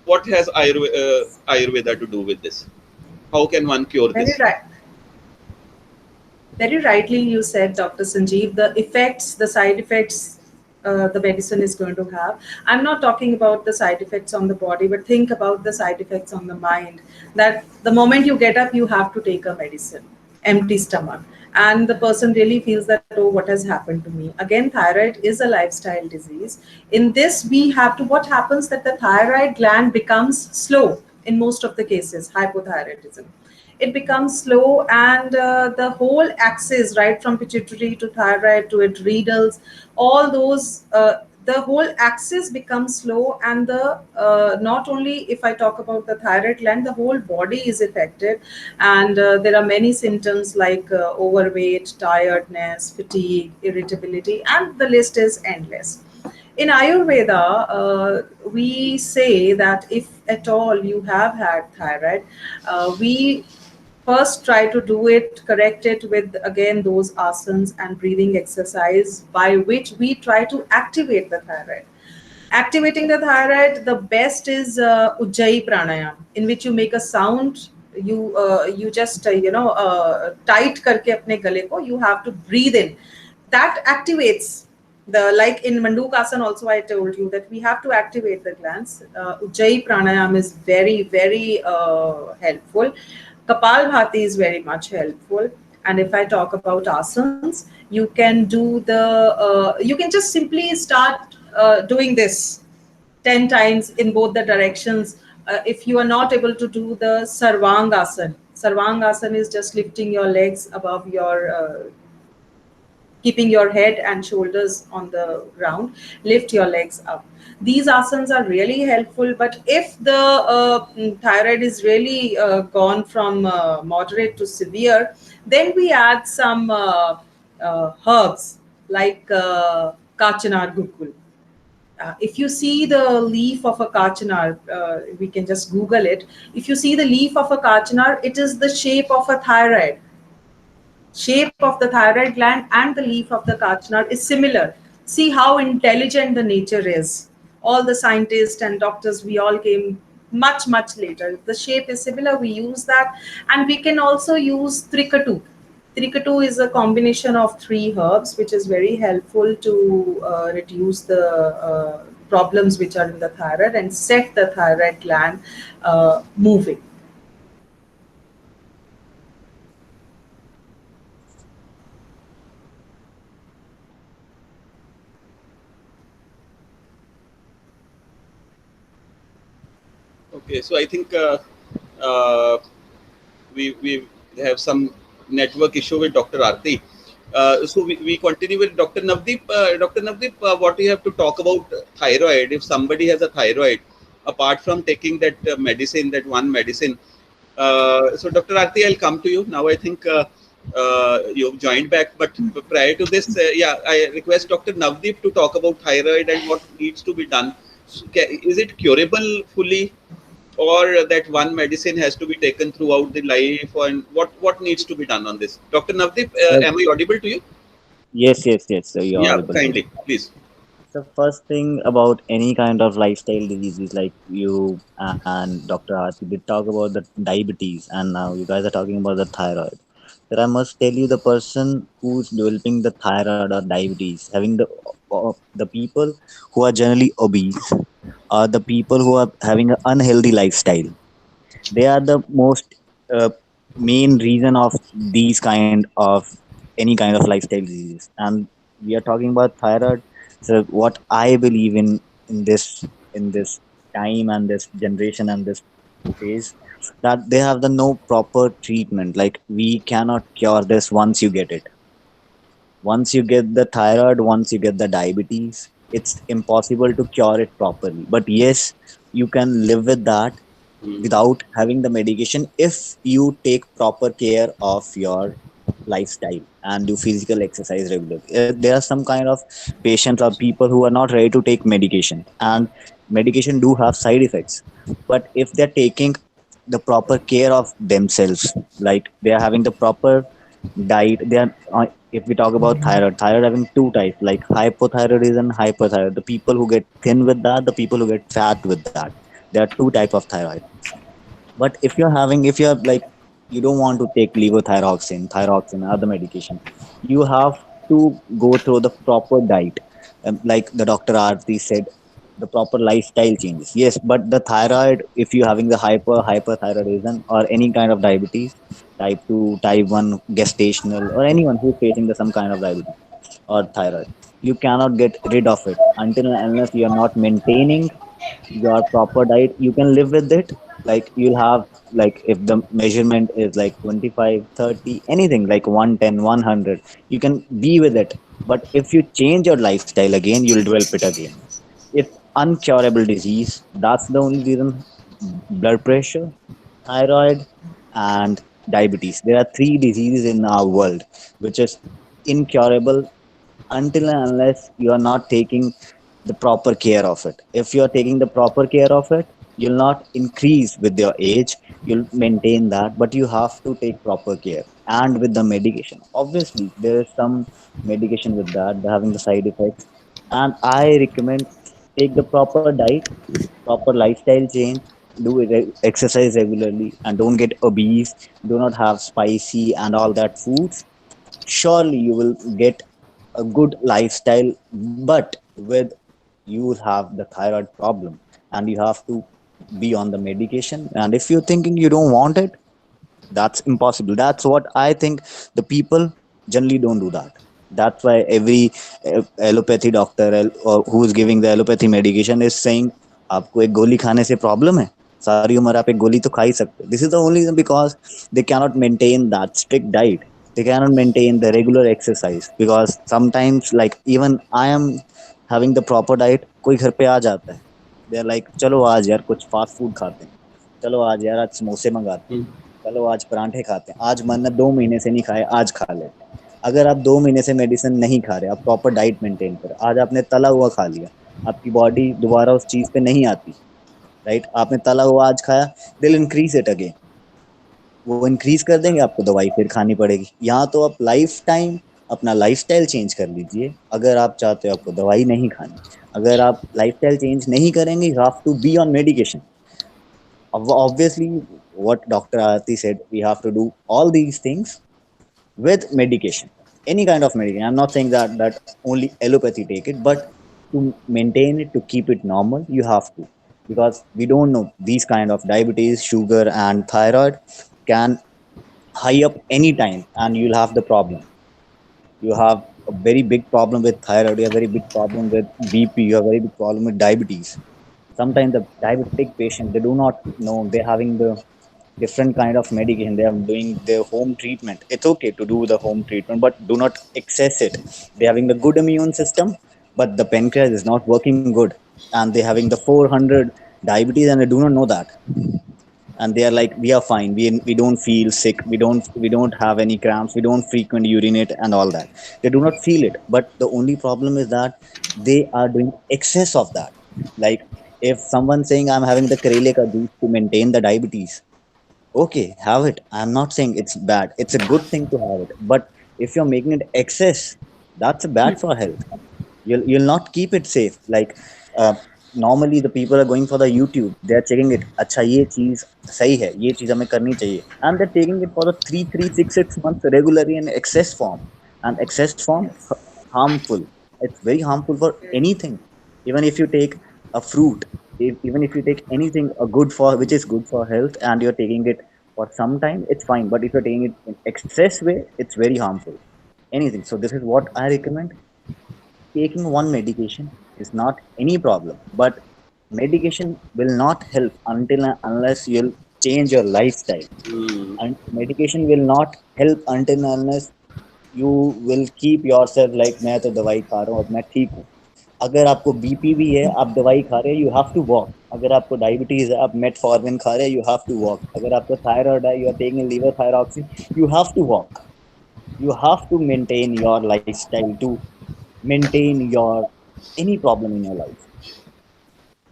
what has Ayurveda to do with this? How can one cure Very this? right. Very rightly you said, Dr. Sanjeev, the effects, the side effects the medicine is going to have. I'm not talking about the side effects on the body, but think about the side effects on the mind. That the moment you get up, you have to take a medicine, empty stomach. And the person really feels that, oh, what has happened to me? Again, thyroid is a lifestyle disease. In this, we have to, what happens that the thyroid gland becomes slow in most of the cases, hypothyroidism. It becomes slow, and the whole axis, right from pituitary to thyroid to adrenals, all those, the whole axis becomes slow. And the not only, if I talk about the thyroid gland, the whole body is affected. And there are many symptoms like overweight, tiredness, fatigue, irritability, and the list is endless. In Ayurveda, we say that if at all you have had thyroid, we first try to do it, correct it with again those asanas and breathing exercise by which we try to activate the thyroid. Activating the thyroid, the best is Ujjayi pranayam, in which you make a sound. You just tight karke apne gale ko. You have to breathe in. That activates the, like in Mandukasana also I told you that we have to activate the glands. Ujjayi pranayam is very, very helpful. Kapal Bhati is very much helpful. And if I talk about asanas, you can do you can just simply start doing this 10 times in both the directions. If you are not able to do the Sarvangasana is just lifting your legs above your keeping your head and shoulders on the ground, lift your legs up. These asanas are really helpful. But if the thyroid is really gone from moderate to severe, then we add some herbs like kachanar gukul. If you see the leaf of a kachanar, we can just Google it. If you see the leaf of a kachanar, it is the shape of a thyroid. shape of the thyroid gland and the leaf of the kachnad is similar. See how intelligent the nature is. All the scientists and doctors, we all came much later. The shape is similar, we use that. And we can also use trikatu. Trikatu is a combination of three herbs, which is very helpful to reduce the problems which are in the thyroid and set the thyroid gland moving. Okay, so I think uh, we have some network issue with Dr. Aarti. So we continue with Dr. Navdeep. Dr. Navdeep, what do you have to talk about thyroid? If somebody has a thyroid, apart from taking that medicine, that one medicine. So Dr. Aarti, I'll come to you now. I think you've joined back, but prior to this, yeah, I request Dr. Navdeep to talk about thyroid and what needs to be done. So, is it curable fully, or that one medicine has to be taken throughout the life, and what needs to be done on this? Dr. Navdeep, am I audible to you? Yes. So you're Yeah, audible to me. kindly, please. The first thing about any kind of lifestyle diseases, like you and Dr. Aarti did talk about the diabetes, and now you guys are talking about the thyroid. That I must tell you, the person who's developing the thyroid or diabetes, having the people who are generally obese, or the people who are having an unhealthy lifestyle, they are the most uh, main reason of these kind of any kind of lifestyle diseases. And we are talking about thyroid. So what I believe in this time and this generation and this phase, that they have the no proper treatment. Like, we cannot cure this. Once you get the thyroid, once you get the diabetes, it's impossible to cure it properly. But yes, you can live with that Hmm. without having the medication if you take proper care of your lifestyle and do physical exercise regularly. There are some kind of patients or people who are not ready to take medication, and medication do have side effects. But if they're taking the proper care of themselves, like they are having the proper diet, they are if we talk about thyroid having two types, like hypothyroidism and hyperthyroid. The people who get thin with that, the people who get fat with that. There are two type of thyroid. But if you're like, you don't want to take thyroxine, other medication, you have to go through the proper diet. Like the Dr. Aarti said, the proper lifestyle changes. Yes, but the thyroid, if you're having the hyperthyroidism or any kind of diabetes, type 2, type 1, gestational, or anyone who's facing some kind of diabetes or thyroid, you cannot get rid of it until and unless you are not maintaining your proper diet. You can live with it. Like, you'll have, like, if the measurement is like 25, 30, anything like 110, 100, you can be with it. But if you change your lifestyle again, you'll develop it again. It's uncurable disease. That's the only reason. Blood pressure, thyroid, and diabetes, there are three diseases in our world which is incurable until and unless you are not taking the proper care of it. If you are taking the proper care of it, you'll not increase with your age, you'll maintain that, but you have to take proper care. And with the medication, obviously, there is some medication with that, they're having the side effects. And I recommend, take the proper diet, proper lifestyle change, exercise regularly, and don't get obese. Do not have spicy and all that foods. Surely you will get a good lifestyle. But with, you will have the thyroid problem, and you have to be on the medication. And if you're thinking you don't want it, that's impossible. That's what I think. The people generally don't do that. That's why every allopathy doctor, or who is giving the allopathy medication, is saying, आपको एक गोली खाने से problem है, सारी उम्र आप एक गोली तो खा ही सकते. This is the only reason, because they cannot maintain that strict diet. They cannot maintain the regular exercise, because sometimes, like, even I am having the proper diet, कोई घर पे आ जाता है, they are like, चलो आज यार कुछ fast food खाते हैं, चलो आज यार आज समोसे मंगाते हैं, Hmm. चलो आज परांठे खाते हैं, आज मन है 2 महीने से नहीं खाए, आज खा लेते हैं. अगर आप 2 महीने से मेडिसिन नहीं खा रहे, आप प्रॉपर डाइट मेंटेन करें, आज आपने तला हुआ खा लिया, आपकी बॉडी दोबारा उस चीज पे नहीं आती. राइट, आपने तला हुआ आज खाया, दिल इंक्रीज इट अगेन. वो इंक्रीज कर देंगे, आपको दवाई फिर खानी पड़ेगी। यहाँ तो आप लाइफ टाइम अपना लाइफस्टाइल चेंज कर लीजिए, अगर आप चाहते हो आपको दवाई नहीं खानी। अगर आप लाइफस्टाइल चेंज नहीं करेंगे, you have to be on medication. Obviously, what Dr. Aarti said, we have to do all these things with medication, any kind of medication. I'm not saying that only allopathy take it, but to maintain it, to keep it normal, you have to, because we don't know, these kind of diabetes, sugar, and thyroid can high up any time, and you'll have the problem. You have a very big problem with thyroid, you have a very big problem with BP, you have a very big problem with diabetes. Sometimes the diabetic patient, they do not know, they're having the different kind of medication, they are doing their home treatment. It's okay to do the home treatment, but do not excess it. They're having the good immune system, but the pancreas is not working good, and they're having the 400 diabetes, and they do not know that. And they are like, we are fine, we don't feel sick, we don't have any cramps, we don't frequently urinate and all that. They do not feel it, but the only problem is that they are doing excess of that. Like, if someone's saying, I'm having the karele ka juice to maintain the diabetes, okay, have it. I'm not saying it's bad, it's a good thing to have it, but if you're making it excess, that's bad for health. You'll not keep it safe. Like, uh, normally the people are going for the YouTube, they're checking it, अच्छा ये चीज सही है, ये चीज हमें करनी चाहिए, and they're taking it for the 3 6 6 months regularly in excess form. And excess form Yes. harmful. It's very harmful for anything. Even if you take a fruit, even if you take anything a good for, which is good for health, and you're taking it for some time, it's fine, but if you're taking it in excess way, it's very harmful. Anything. So this is what I recommend. Taking one medication is not any problem, but medication will not help until and unless you'll change your lifestyle. Hmm. And medication will not help until and unless you will keep yourself like, मैं तो दवाई खा रहा हूँ और मैं ठीक हूँ। अगर आपको बीपी भी है, आप दवाई खा रहे हैं, यू हैव टू वॉक। अगर आपको डायबिटीज है, आप मेटफॉर्मिन खा रहे हैं, यू हैव टू वॉक। अगर आपको थायराइड है, you are taking levothyroxine, you have to walk. You have to maintain your lifestyle to maintain your any problem in your life.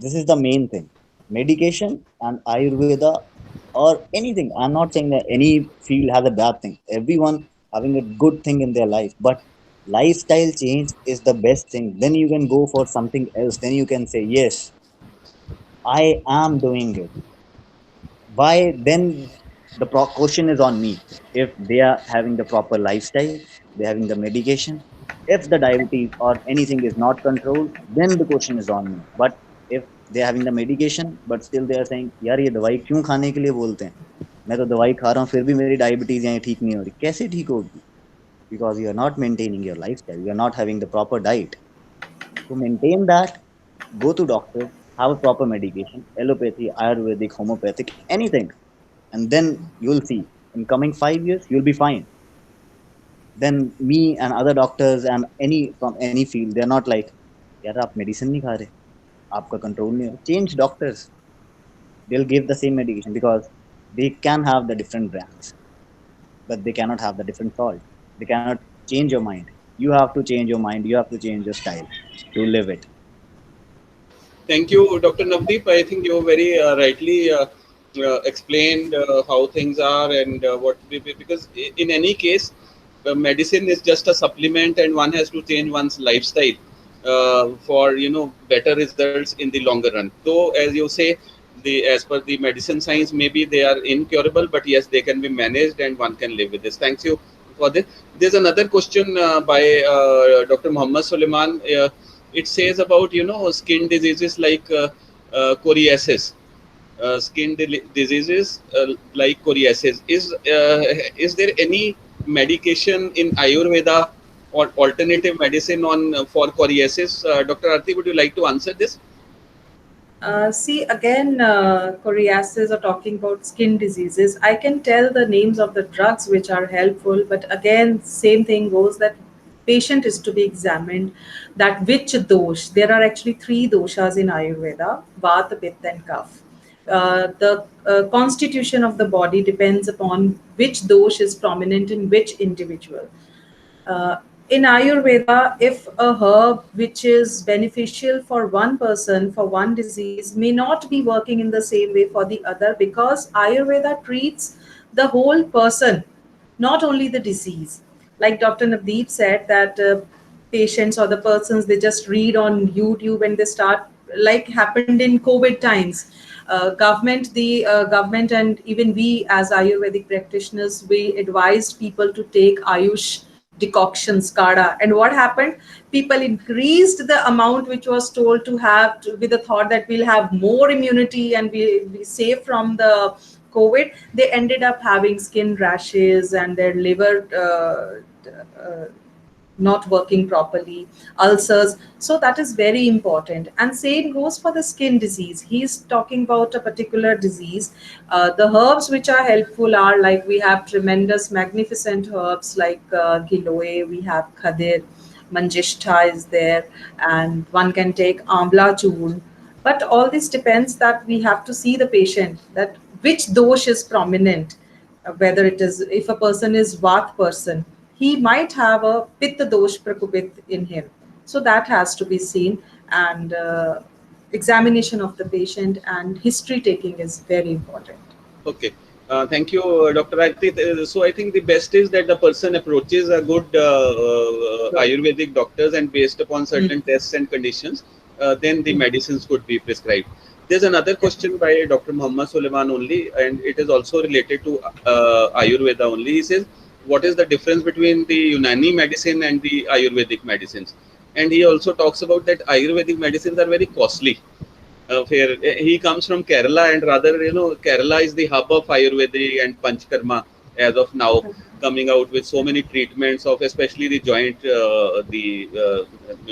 This is the main thing. Medication and Ayurveda or anything, I'm not saying that any field has a bad thing, everyone having a good thing in their life, but lifestyle change is the best thing. Then you can go for something else, then you can say, yes, I am doing it. Why then? The question is on me. If they are having the proper lifestyle, they're having the medication, if the diabetes or anything is not controlled, then the question is on me. But if they're having the medication but still they are saying, यार ये दवाई क्यों खाने के लिए बोलते हैं, मैं तो दवाई खा रहा हूँ फिर भी मेरी डायबिटीज यहाँ ठीक नहीं हो रही, कैसे ठीक होगी? Because you are not maintaining your lifestyle, you are not having the proper diet. To maintain that, go to doctor, have a proper medication, allopathy, ayurvedic, homeopathic, anything, and then you'll see in coming 5 years you'll be fine. Then me and other doctors and any from any field, they're not like, यार आप medicine नहीं खा रहे, आपका control नहीं हो, change doctors. They'll give the same medication because they can have the different brands, but they cannot have the different salt. They cannot change your mind. You have to change your mind, you have to change your style to live it. Thank you, Dr. Navdeep. I think you very rightly explained how things are and because in any case, medicine is just a supplement, and one has to change one's lifestyle for better results in the longer run. Though, as you say, as per the medicine science, maybe they are incurable, but yes, they can be managed, and one can live with this. Thanks you for this. There's another question by Dr. Muhammad Suleiman. It says about skin diseases like coriasis. Diseases like coriasis. Is there any medication in Ayurveda or alternative medicine on for coriasis? Dr. Arti, would you like to answer this? See, again, coriasis or talking about skin diseases, I can tell the names of the drugs which are helpful, but again, same thing goes that patient is to be examined that which dosh. There are actually three doshas in Ayurveda: Vata, Pitta, and Kapha. The constitution of the body depends upon which dosh is prominent in which individual. In Ayurveda, if a herb which is beneficial for one person for one disease may not be working in the same way for the other, because Ayurveda treats the whole person, not only the disease. Like Dr. Navdeep said, that patients or the persons, they just read on YouTube and they start, like happened in COVID times. Government and even we as Ayurvedic practitioners, we advised people to take Ayush decoctions, kada. And what happened? People increased the amount which was told to have with the thought that we'll have more immunity and we safe from the COVID. They ended up having skin rashes and their liver not working properly, ulcers. So that is very important. And same goes for the skin disease. He's talking about a particular disease. The herbs which are helpful are, like, we have tremendous, magnificent herbs like giloy, we have khadir, manjishta is there, and one can take amla churn. But all this depends that we have to see the patient, that which dosh is prominent. Whether it is, if a person is Vat person, he might have a Pitta dosh Prakupit in him. So that has to be seen, and examination of the patient and history taking is very important. Okay. Thank you, Dr. Aarti. So I think the best is that the person approaches a good Ayurvedic doctors, and based upon certain tests and conditions, then the medicines could be prescribed. There's another question by Dr. Muhammad Suleiman only, and it is also related to Ayurveda only. He says, what is the difference between the Unani medicine and the Ayurvedic medicines? And he also talks about that Ayurvedic medicines are very costly. Where he comes from Kerala, and rather, Kerala is the hub of Ayurveda and Panchkarma as of now, coming out with so many treatments of especially the joint, the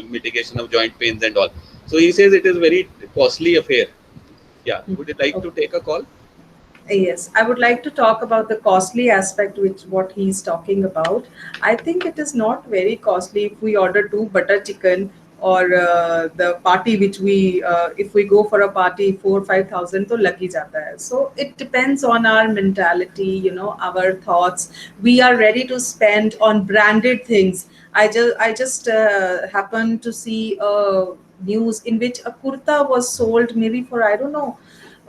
mitigation of joint pains and all. So he says it is very costly affair. Yeah, would you like to take a call? Yes, I would like to talk about the costly aspect, which what he's talking about. I think it is not very costly if we order two butter chicken, or the party which we, if we go for a party, 4-5 thousand to lag hi jata hai. So it depends on our mentality, our thoughts. We are ready to spend on branded things. I just happened to see a news in which a kurta was sold maybe for, I don't know,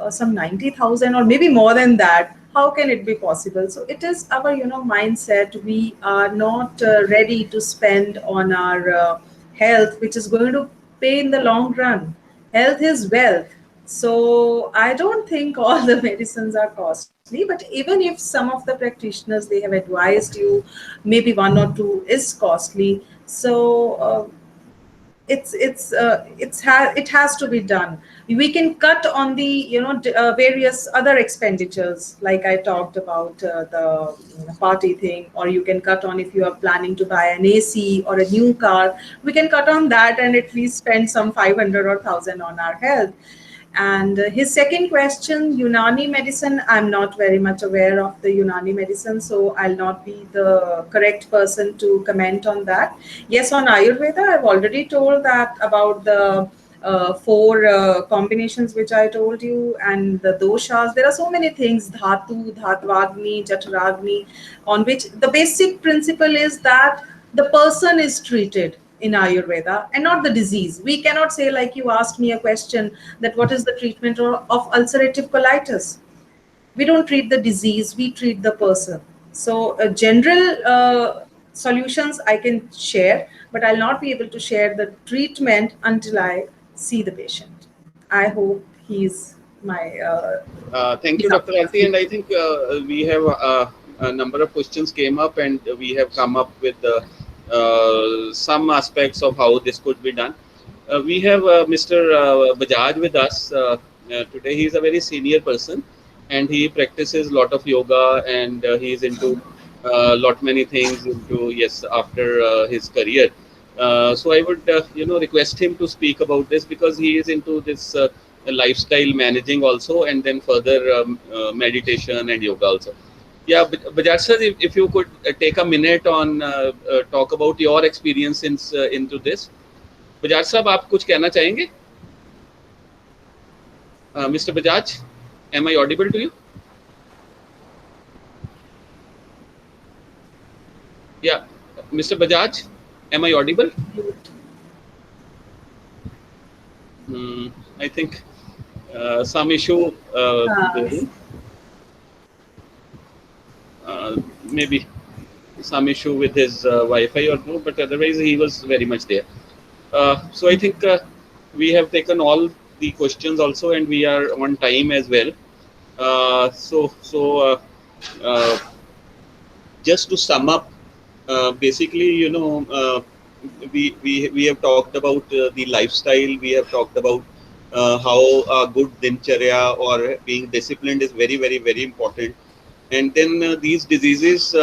some 90,000 or maybe more than that. How can it be possible? So it is our, mindset. We are not ready to spend on our health, which is going to pay in the long run. Health is wealth. So I don't think all the medicines are costly, but even if some of the practitioners, they have advised you, maybe one or two is costly. So it has to be done. We can cut on the, various other expenditures, like I talked about, the party thing, or you can cut on, if you are planning to buy an AC or a new car, we can cut on that and at least spend some 500 or 1000 on our health. And his second question, Unani medicine, I'm not very much aware of the Unani medicine, so I'll not be the correct person to comment on that. Yes, on Ayurveda, I've already told that about the four combinations which I told you, and the doshas. There are so many things, dhatu, dhatvagni, jataragni, on which the basic principle is that the person is treated in Ayurveda and not the disease. We cannot say, like you asked me a question, that what is the treatment of ulcerative colitis. We don't treat the disease, we treat the person. So general solutions I can share, but I'll not be able to share the treatment until I see the patient. I hope he's my Thank you, Dr. Aarti. And I think we have a number of questions came up, and we have come up with some aspects of how this could be done. We have Mr. Bajaj with us today. He is a very senior person, and he practices a lot of yoga, and he is into lot many things into, yes, after his career. So I would request him to speak about this, because he is into this lifestyle managing also, and then further meditation and yoga also. Yeah, Bajaj sir, if you could take a minute on talk about your experience into this. Bajaj साहब, आप कुछ कहना चाहेंगे? Mr. Bajaj, am I audible to you? Yeah, Mr. Bajaj, am I audible? I think some issue. maybe some issue with his Wi-Fi or no, but otherwise he was very much there. So I think we have taken all the questions also, and we are on time as well. So just to sum up, basically, we have talked about the lifestyle. We have talked about how a good dincharya or being disciplined is very, very, very important. And then these diseases,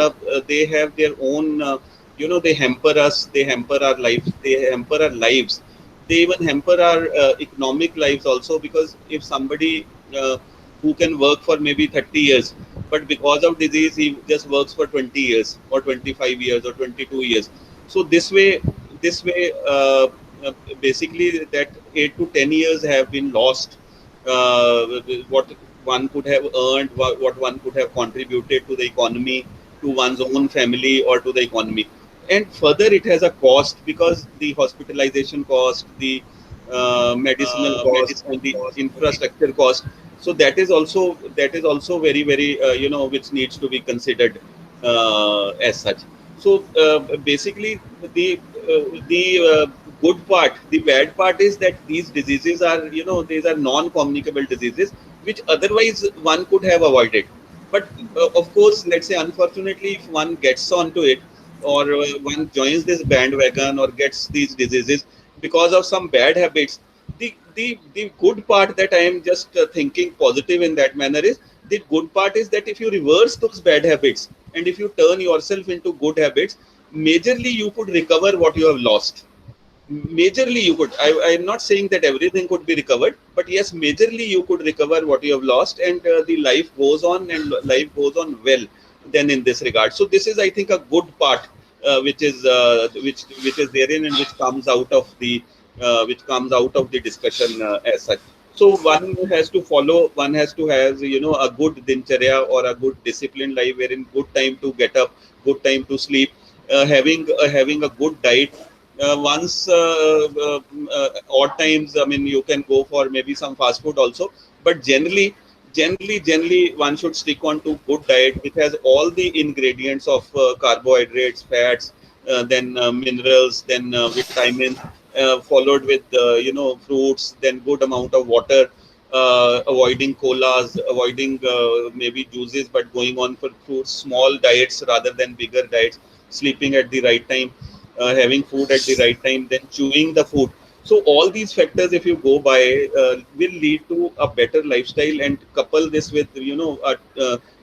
they have their own, they hamper us, they hamper our lives, they hamper our lives, they even hamper our economic lives also, because if somebody who can work for maybe 30 years, but because of disease he just works for 20 years or 25 years or 22 years. So this way basically that 8 to 10 years have been lost, what one could have earned, what one could have contributed to the economy, to one's own family or to the economy. And further, it has a cost, because the hospitalization cost, the medicinal cost, and the infrastructure cost. So that is also very, very, which needs to be considered as such. So basically, the good part, the bad part is that these diseases are, these are non-communicable diseases, which otherwise one could have avoided. But of course, let's say unfortunately, if one gets onto it, or one joins this bandwagon or gets these diseases because of some bad habits, the good part that I am just thinking positive in that manner is, the good part is that if you reverse those bad habits and if you turn yourself into good habits, majorly you could recover what you have lost. Majorly you could, I am not saying that everything could be recovered, but yes, majorly you could recover what you have lost, and the life goes on, and life goes on well then in this regard. So this is, I think, a good part, which is therein, and which comes out of the discussion as such. So one has to follow, one has to have, a good dincharya or a good disciplined life, wherein good time to get up, good time to sleep, having a good diet. Once odd times, I mean, you can go for maybe some fast food also, but generally one should stick on to good diet, which has all the ingredients of carbohydrates, fats, then minerals, then vitamins, followed with fruits, then good amount of water, avoiding colas, avoiding maybe juices, but going on for fruits, small diets rather than bigger diets, sleeping at the right time, having food at the right time, then chewing the food. So all these factors, if you go by, will lead to a better lifestyle. And couple this with, a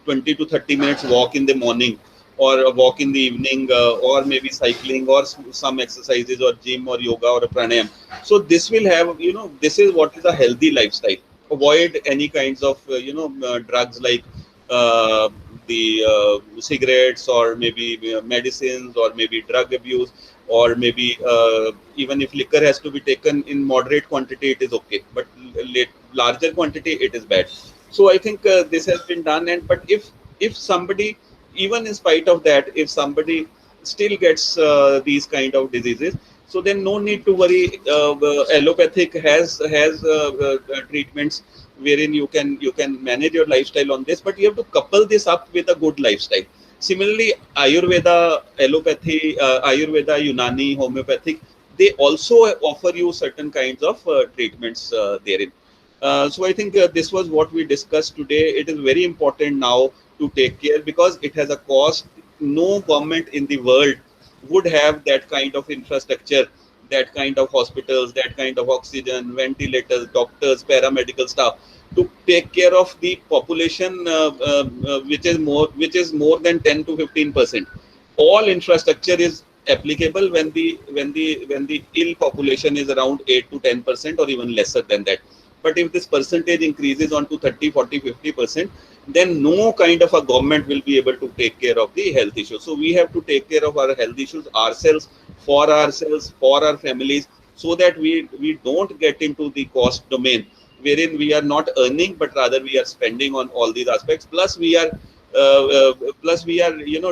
20 to 30 minutes walk in the morning, or a walk in the evening, or maybe cycling, or some exercises, or gym, or yoga, or a pranayam. So this will have, this is what is a healthy lifestyle. Avoid any kinds of, drugs like uh, the cigarettes, or maybe medicines, or maybe drug abuse, or maybe even if liquor has to be taken in moderate quantity, it is okay, but larger quantity, it is bad. So I think this has been done. And but if somebody, even in spite of that, if somebody still gets these kind of diseases, so then no need to worry. Allopathic has treatments wherein you can manage your lifestyle on this, but you have to couple this up with a good lifestyle. Similarly, Ayurveda, allopathy, Ayurveda, Unani, homeopathic, they also offer you certain kinds of treatments therein. So I think this was what we discussed today. It is very important now to take care, because it has a cost. No government in the world would have that kind of infrastructure, that kind of hospitals, that kind of oxygen, ventilators, doctors, paramedical staff, to take care of the population, which is more than 10 to 15%. All infrastructure is applicable when the ill population is around 8 to 10%, or even lesser than that. But if this percentage increases on to 30, 40, 50%, then no kind of a government will be able to take care of the health issues. So we have to take care of our health issues ourselves, for our families, so that we don't get into the cost domain, wherein we are not earning, but rather we are spending on all these aspects. Plus we are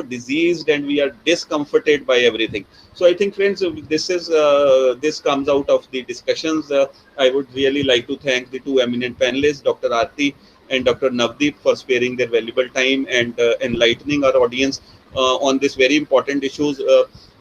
diseased, and we are discomforted by everything. So I think, friends, this comes out of the discussions. I would really like to thank the two eminent panelists, Dr. Aarti and Dr. Navdeep, for sparing their valuable time and enlightening our audience on this very important issues.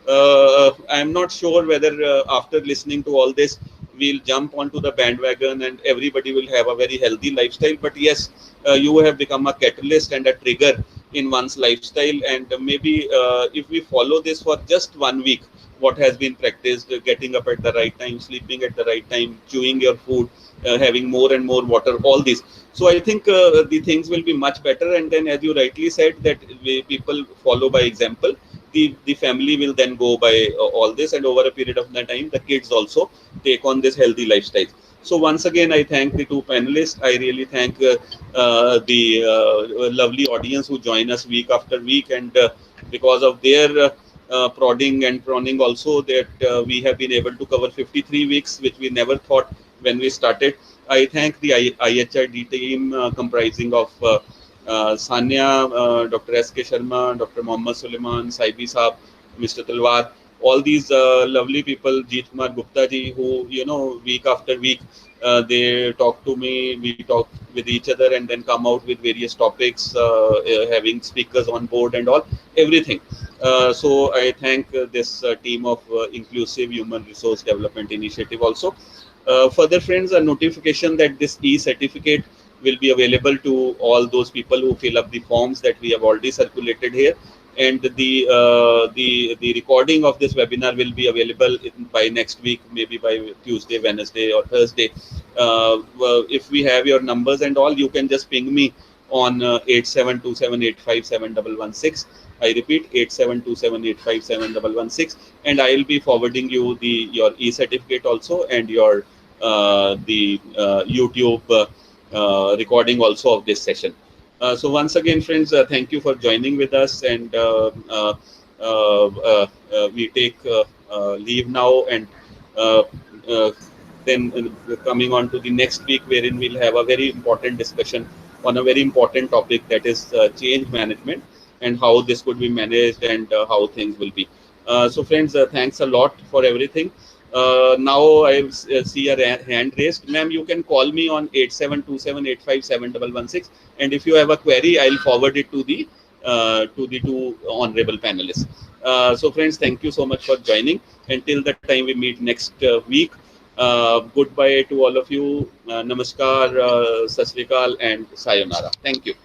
I am not sure whether after listening to all this, we'll jump onto the bandwagon and everybody will have a very healthy lifestyle. But yes, you have become a catalyst and a trigger in one's lifestyle. And maybe if we follow this for just 1 week, what has been practiced, getting up at the right time, sleeping at the right time, chewing your food, having more and more water, all these. So I think the things will be much better. And then, as you rightly said, that people follow by example. The family will then go by all this, and over a period of the time, the kids also take on this healthy lifestyle. So once again, I thank the two panelists. I really thank the lovely audience who join us week after week, and because of their prodding and proning also, that we have been able to cover 53 weeks, which we never thought when we started. I thank the IHRD team comprising of Sanya, Dr. S.K. Sharma, Dr. Mohammad Suleiman, Saibi Saab, Mr. Talwar, all these lovely people, Jeet Kumar Gupta ji, who, week after week, they talk to me, we talk with each other, and then come out with various topics, having speakers on board and all, everything. So I thank this team of Inclusive Human Resource Development Initiative also. Further, friends, a notification that this e-certificate will be available to all those people who fill up the forms that we have already circulated here, and the recording of this webinar will be available by next week, maybe by Tuesday, Wednesday, or Thursday. If we have your numbers and all, you can just ping me on 8727857116. I repeat, 8727857116, and I will be forwarding you your e-certificate also, and your the YouTube recording also of this session. So once again, friends, thank you for joining with us, and we take leave now, and then coming on to the next week, wherein we'll have a very important discussion on a very important topic, that is change management, and how this could be managed, and how things will be. So friends, thanks a lot for everything. Now I see a hand raised. Ma'am, you can call me on 8727857116, and if you have a query, I'll forward it to the two honorable panelists. So friends, thank you so much for joining. Until the time we meet next week, goodbye to all of you. Namaskar, Sat Sri Akal, and Sayonara. Thank you.